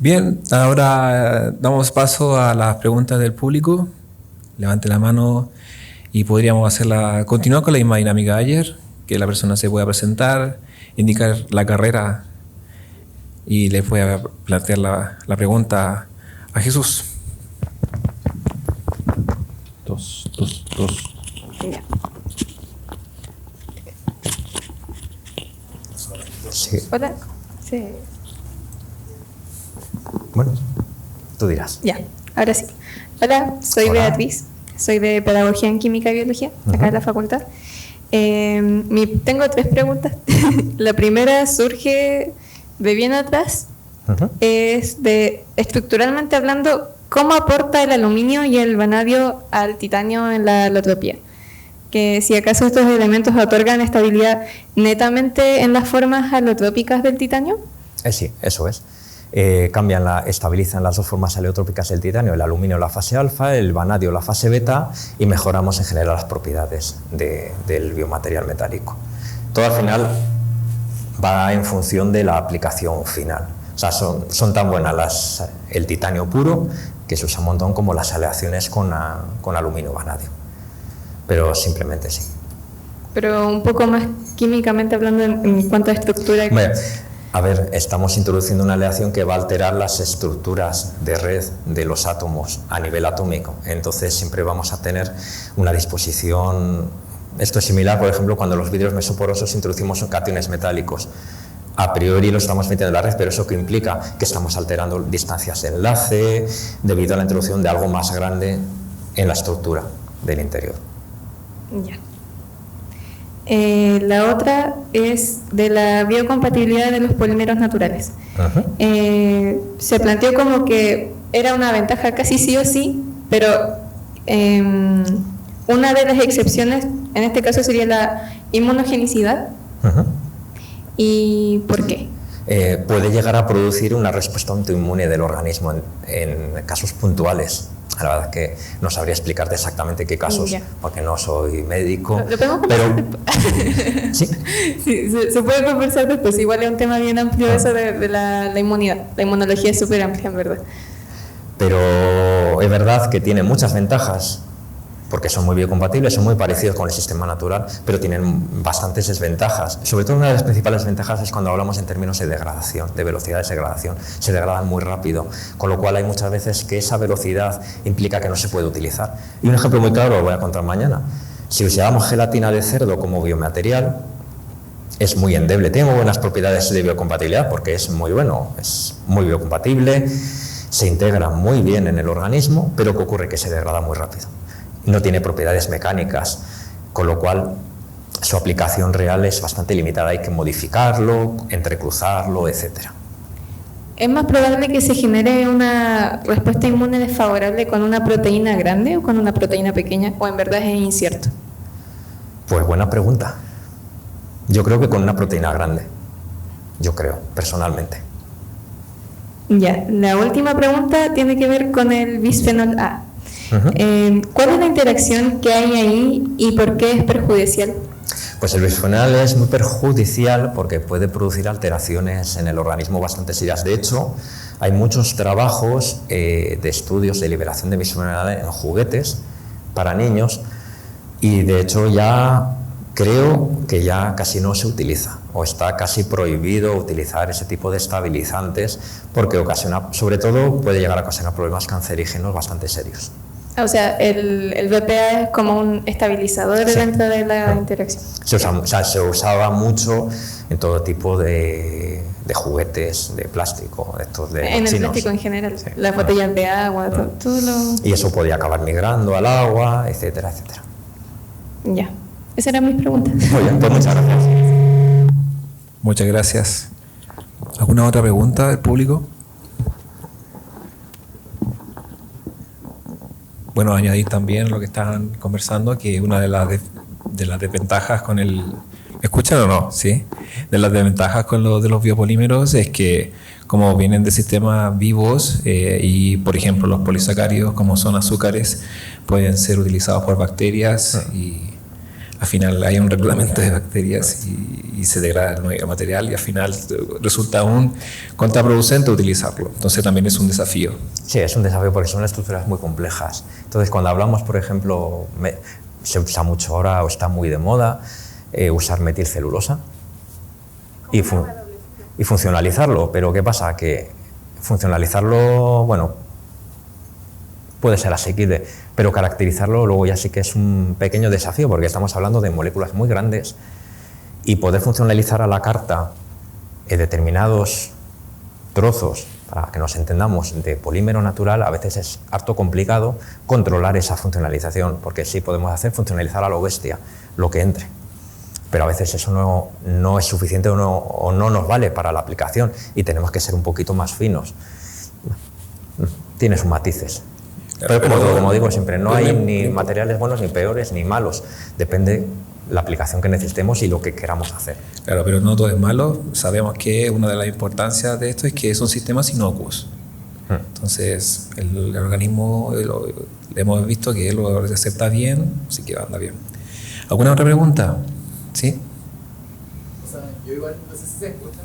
Bien, ahora damos paso a las preguntas del público. Levante la mano y podríamos continuar con la misma dinámica de ayer, que la persona se pueda presentar, indicar la carrera y le pueda plantear la pregunta a Jesús. Dos. Ya. Sí. Hola. Sí. Bueno, tú dirás. Ya, ahora sí. Hola, soy Hola. Beatriz. Soy de Pedagogía en Química y Biología, acá en la facultad. Tengo 3 preguntas. La primera surge de bien atrás. Es de, estructuralmente hablando, ¿cómo aporta el aluminio y el vanadio al titanio en la alotropía? Que si acaso estos elementos otorgan estabilidad netamente en las formas alotrópicas del titanio. Sí, eso es. Estabilizan las dos formas aleotrópicas del titanio, el aluminio la fase alfa, el vanadio la fase beta, y mejoramos en general las propiedades del biomaterial metálico. Todo al final va en función de la aplicación final. O sea, son tan buenas el titanio puro, que se usa un montón, como las aleaciones con aluminio vanadio. Pero simplemente sí. Pero un poco más químicamente hablando en cuanto a estructura. Bueno, a ver, estamos introduciendo una aleación que va a alterar las estructuras de red de los átomos a nivel atómico. Entonces siempre vamos a tener una disposición. Esto es similar, por ejemplo, cuando los vidrios mesoporosos introducimos cationes metálicos. A priori lo estamos metiendo en la red, pero eso que implica que estamos alterando distancias de enlace debido a la introducción de algo más grande en la estructura del interior. Ya. La otra es de la biocompatibilidad de los polímeros naturales. Se planteó como que era una ventaja casi sí o sí, pero una de las excepciones en este caso sería la inmunogenicidad. ¿Y por qué? Puede llegar a producir una respuesta autoinmune del organismo en casos puntuales. La verdad es que no sabría explicarte exactamente qué casos, porque no soy médico. Lo podemos conversar después. ¿Sí? Sí, se puede conversar después. Igual es un tema bien amplio eso de la inmunidad. La inmunología es súper amplia, en verdad. Pero es verdad que tiene muchas ventajas, porque son muy biocompatibles, son muy parecidos con el sistema natural, pero tienen bastantes desventajas. Sobre todo una de las principales ventajas es cuando hablamos en términos de degradación, de velocidad de degradación. Se degradan muy rápido, con lo cual hay muchas veces que esa velocidad implica que no se puede utilizar. Y un ejemplo muy claro lo voy a contar mañana. Si usamos gelatina de cerdo como biomaterial, es muy endeble, tiene muy buenas propiedades de biocompatibilidad porque es muy bueno, es muy biocompatible, se integra muy bien en el organismo, pero ¿qué ocurre? Que se degrada muy rápido. No tiene propiedades mecánicas, con lo cual su aplicación real es bastante limitada. Hay que modificarlo, entrecruzarlo, etc. ¿Es más probable que se genere una respuesta inmune desfavorable con una proteína grande o con una proteína pequeña? ¿O en verdad es incierto? Pues buena pregunta. Yo creo que con una proteína grande. Yo creo, personalmente. Ya, la última pregunta tiene que ver con el bisfenol A. ¿Cuál es la interacción que hay ahí y por qué es perjudicial? Pues el bisfenol es muy perjudicial porque puede producir alteraciones en el organismo bastante serias. De hecho, hay muchos trabajos de estudios de liberación de bisfenol A en juguetes para niños y de hecho ya creo que ya casi no se utiliza o está casi prohibido utilizar ese tipo de estabilizantes porque sobre todo puede llegar a ocasionar problemas cancerígenos bastante serios. O sea, el BPA es como un estabilizador dentro de la interacción. Se usaba mucho en todo tipo de juguetes de plástico, estos de en chinos. El plástico en general, sí. Las botellas de agua, todo lo... Y eso podía acabar migrando al agua, etcétera, etcétera. Ya, esas eran mis preguntas. Muy bien, pues muchas gracias. Muchas gracias. ¿Alguna otra pregunta del público? Bueno, añadir también lo que estaban conversando, que una de las desventajas con el... ¿Me escuchan o no? Sí. De las desventajas con lo de los biopolímeros es que como vienen de sistemas vivos y, por ejemplo, los polisacáridos, como son azúcares, pueden ser utilizados por bacterias y al final hay un reclutamiento de bacterias y se degrada el material y al final resulta un contraproducente utilizarlo. Entonces también es un desafío. Sí, es un desafío porque son estructuras muy complejas. Entonces, cuando hablamos, por ejemplo, se usa mucho ahora o está muy de moda usar metilcelulosa y funcionalizarlo. Pero ¿qué pasa? Que funcionalizarlo, bueno, puede ser asequible, pero caracterizarlo luego ya sí que es un pequeño desafío porque estamos hablando de moléculas muy grandes y poder funcionalizar a la carta determinados trozos, para que nos entendamos, de polímero natural, a veces es harto complicado controlar esa funcionalización, porque sí podemos hacer funcionalizar a lo bestia, lo que entre, pero a veces eso no es suficiente o no nos vale para la aplicación y tenemos que ser un poquito más finos. tiene sus matices. Claro, Pero pero- como digo siempre, no hay ni pero- materiales buenos, ni peores, ni malos. Depende la aplicación que necesitemos y lo que queramos hacer. Claro, pero no todo es malo. Sabemos que una de las importancias de esto es que son sistemas inocuos. Entonces, el organismo hemos visto que lo acepta bien, así que anda bien. ¿Alguna otra pregunta? ¿Sí? O sea, yo igual, no sé si se escucha.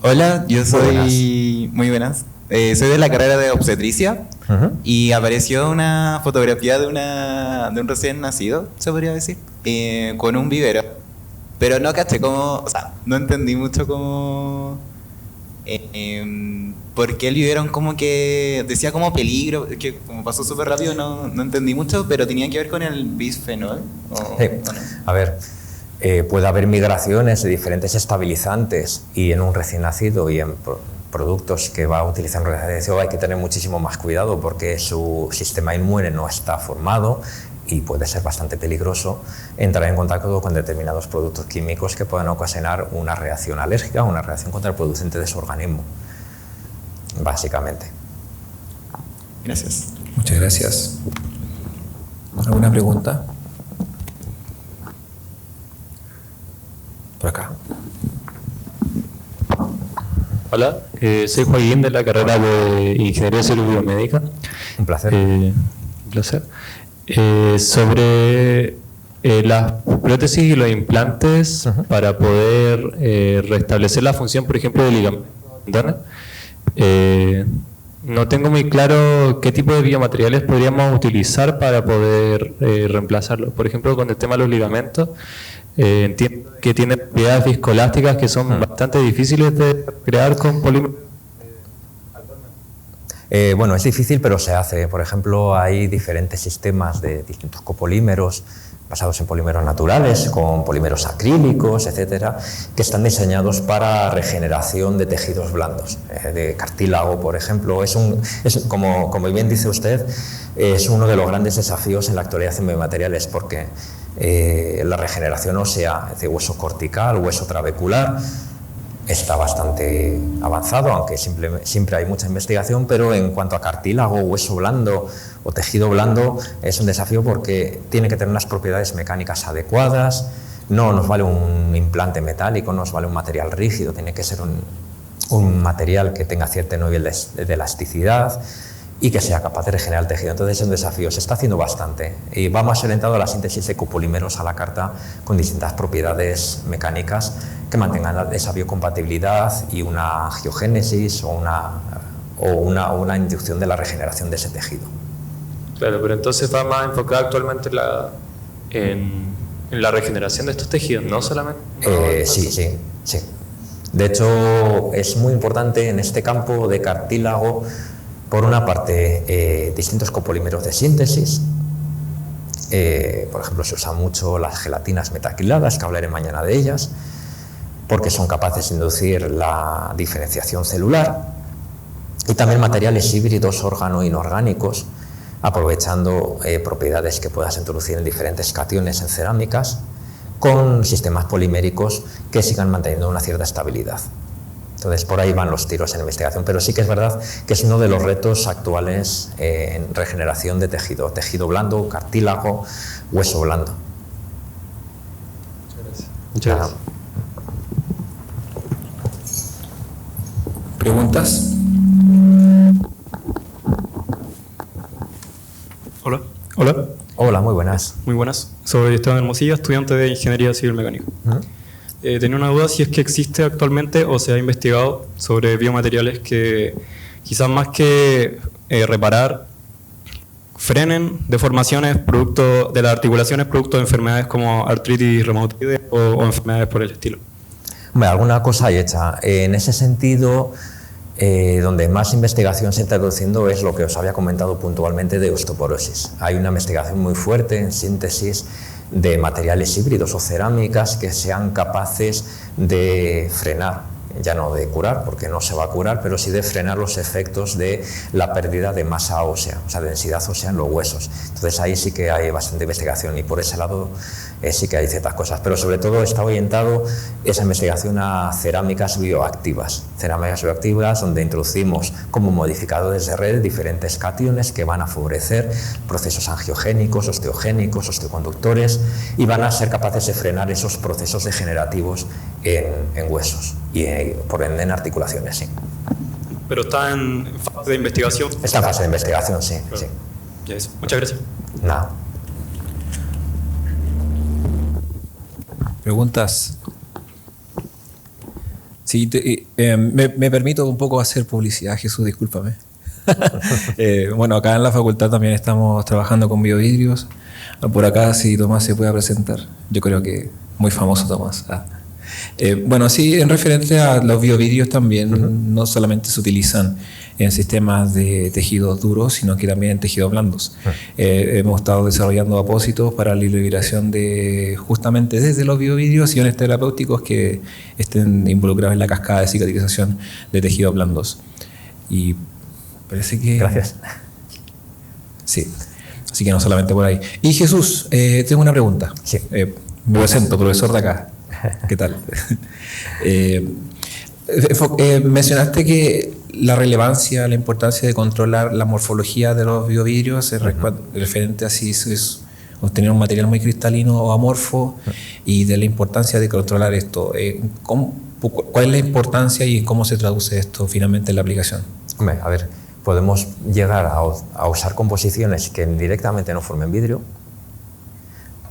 Hola, yo soy... Muy buenas. Soy de la carrera de obstetricia y apareció una fotografía de un recién nacido, se podría decir, con un vivero. Pero no caché cómo... O sea, no entendí mucho cómo... ¿por qué el vivero como que decía como peligro? Que como pasó súper rápido no entendí mucho, pero tenía que ver con el bisfenol. Sí. ¿O no? A ver, puede haber migraciones de diferentes estabilizantes y en un recién nacido y en productos que va a utilizar en recién nacido hay que tener muchísimo más cuidado porque su sistema inmune no está formado y puede ser bastante peligroso entrar en contacto con determinados productos químicos que puedan ocasionar una reacción alérgica o una reacción contra el producente de su organismo, básicamente. Gracias. Muchas gracias. ¿Alguna pregunta? Por acá. Hola, soy Joaquín de la carrera de Ingeniería Civil Biomédica. Un placer. Un placer. Sobre las prótesis y los implantes para poder restablecer la función, por ejemplo, del ligamento. No tengo muy claro qué tipo de biomateriales podríamos utilizar para poder reemplazarlo. Por ejemplo, con el tema de los ligamentos, entiendo que tiene propiedades viscoelásticas que son bastante difíciles de crear con polímeros. Bueno, es difícil, pero se hace. Por ejemplo, hay diferentes sistemas de distintos copolímeros basados en polímeros naturales, con polímeros acrílicos, etcétera, que están diseñados para regeneración de tejidos blandos, de cartílago, por ejemplo. Como bien dice usted, es uno de los grandes desafíos en la actualidad en biomateriales, porque la regeneración ósea de hueso cortical, hueso trabecular, está bastante avanzado, aunque siempre hay mucha investigación, pero en cuanto a cartílago, hueso blando o tejido blando, es un desafío porque tiene que tener unas propiedades mecánicas adecuadas. No nos vale un implante metálico, no nos vale un material rígido, tiene que ser un material que tenga cierto nivel de elasticidad y que sea capaz de regenerar el tejido. Entonces es un desafío, se está haciendo bastante y va más orientado a la síntesis de copolímeros a la carta con distintas propiedades mecánicas que mantengan esa biocompatibilidad y una angiogénesis o una inducción de la regeneración de ese tejido. Claro, pero entonces va más enfocada actualmente en la regeneración de estos tejidos, no solamente... Sí. De hecho, es muy importante en este campo de cartílago, por una parte, distintos copolímeros de síntesis. Por ejemplo, se usan mucho las gelatinas metaquiladas, que hablaré mañana de ellas, porque son capaces de inducir la diferenciación celular. Y también materiales híbridos órgano-inorgánicos, aprovechando propiedades que puedas introducir en diferentes cationes en cerámicas, con sistemas poliméricos que sigan manteniendo una cierta estabilidad. Entonces, por ahí van los tiros en investigación, pero sí que es verdad que es uno de los retos actuales en regeneración de tejido blando, cartílago, hueso blando. Muchas gracias. ¿Preguntas? Hola. Hola. Hola, muy buenas. Muy buenas. Soy Esteban Hermosilla, estudiante de Ingeniería Civil Mecánica. Tenía una duda si es que existe actualmente o se ha investigado sobre biomateriales que quizás más que reparar, frenen deformaciones producto de las articulaciones producto de enfermedades como artritis reumatoide o enfermedades por el estilo. Hombre, alguna cosa hay hecha. En ese sentido, donde más investigación se está introduciendo es lo que os había comentado puntualmente de osteoporosis. Hay una investigación muy fuerte en síntesis de materiales híbridos o cerámicas que sean capaces de frenar ya no de curar, porque no se va a curar, pero sí de frenar los efectos de la pérdida de masa ósea, o sea, de densidad ósea en los huesos. Entonces ahí sí que hay bastante investigación y por ese lado sí que hay ciertas cosas, pero sobre todo está orientado esa investigación a cerámicas bioactivas donde introducimos como modificadores de red diferentes cationes que van a favorecer procesos angiogénicos, osteogénicos, osteoconductores y van a ser capaces de frenar esos procesos degenerativos en huesos y por ende en articulaciones, sí. Pero está en fase de investigación. Está en fase de investigación, sí. Claro. Sí. Ya es. Muchas gracias. Nada. ¿Preguntas? Sí, me permito un poco hacer publicidad, Jesús, discúlpame. Bueno, acá en la facultad también estamos trabajando con biovidrios. Por acá, si Tomás se puede presentar. Yo creo que muy famoso Tomás. Bueno, sí, en referente a los biovidrios también, no solamente se utilizan en sistemas de tejidos duros, sino que también en tejidos blandos. Hemos estado desarrollando apósitos para la liberación de, justamente desde los biovidrios, iones terapéuticos que estén involucrados en la cascada de cicatrización de tejidos blandos. Y parece que... Gracias. Sí, así que no solamente por ahí. Y Jesús, tengo una pregunta. Sí. Me presento, profesor de acá. ¿Qué tal? Mencionaste que la relevancia, la importancia de controlar la morfología de los biovidrios es referente a si es obtener un material muy cristalino o amorfo y de la importancia de controlar esto. ¿Cuál es la importancia y cómo se traduce esto finalmente en la aplicación? Hombre, a ver, podemos llegar a usar composiciones que directamente no formen vidrio,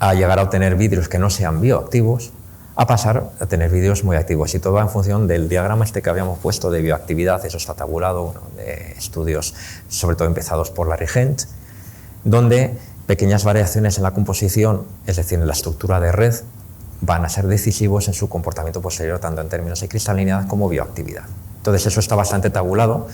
a llegar a obtener vidrios que no sean bioactivos, a pasar a tener vidrios muy activos, y todo va en función del diagrama que habíamos puesto de bioactividad. Eso está tabulado, bueno, de estudios sobre todo empezados por Larry Hent, donde pequeñas variaciones en la composición, es decir, en la estructura de red, van a ser decisivos en su comportamiento posterior, tanto en términos de cristalinidad como bioactividad. Entonces eso está bastante tabulado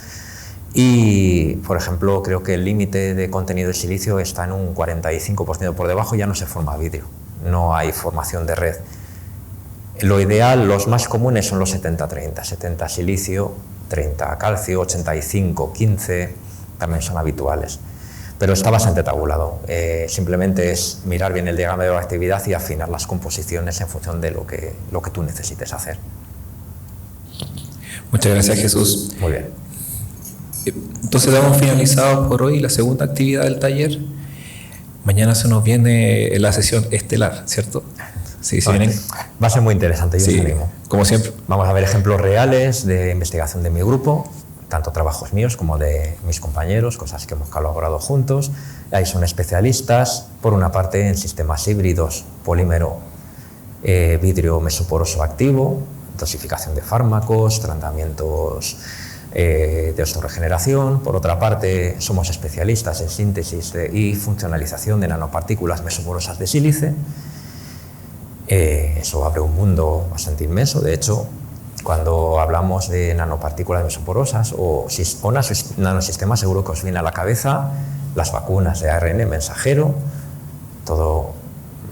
y, por ejemplo, creo que el límite de contenido de silicio está en un 45% por debajo, ya no se forma vidrio, no hay formación de red. Lo ideal, los más comunes son los 70-30, 70 silicio, 30 calcio, 85-15, también son habituales. Pero está bastante tabulado. Simplemente es mirar bien el diagrama de la actividad y afinar las composiciones en función de lo que tú necesites hacer. Muchas gracias, Jesús. Muy bien. Entonces damos finalizado por hoy la segunda actividad del taller. Mañana se nos viene la sesión estelar, ¿cierto? Sí, sí, vienen. Va a ser muy interesante, yo os animo. Como siempre. Vamos a ver ejemplos reales de investigación de mi grupo, tanto trabajos míos como de mis compañeros, cosas que hemos colaborado juntos. Ahí son especialistas, por una parte en sistemas híbridos, polímero, vidrio mesoporoso activo, dosificación de fármacos, tratamientos de osteoregeneración. Por otra parte, somos especialistas en síntesis y funcionalización de nanopartículas mesoporosas de sílice. Eso abre un mundo bastante inmenso. De hecho, cuando hablamos de nanopartículas mesoporosas o nanosistemas, seguro que os viene a la cabeza las vacunas de ARN mensajero.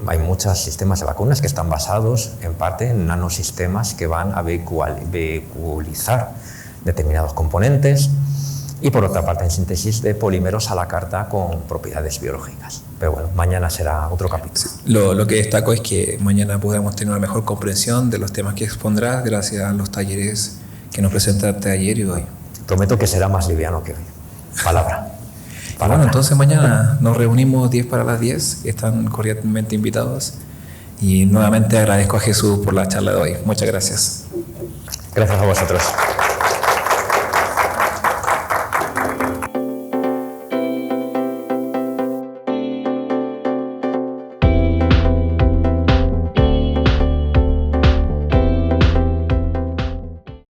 Hay muchos sistemas de vacunas que están basados en parte en nanosistemas que van a vehiculizar determinados componentes, y por otra parte en síntesis de polímeros a la carta con propiedades biológicas. Pero bueno, mañana será otro capítulo. Lo que destaco es que mañana podamos tener una mejor comprensión de los temas que expondrás gracias a los talleres que nos presentaste ayer y hoy. Prometo que será más liviano que hoy. Palabra. Bueno, entonces mañana nos reunimos 10 para las 10, que están cordialmente invitados. Y nuevamente agradezco a Jesús por la charla de hoy. Muchas gracias. Gracias a vosotros.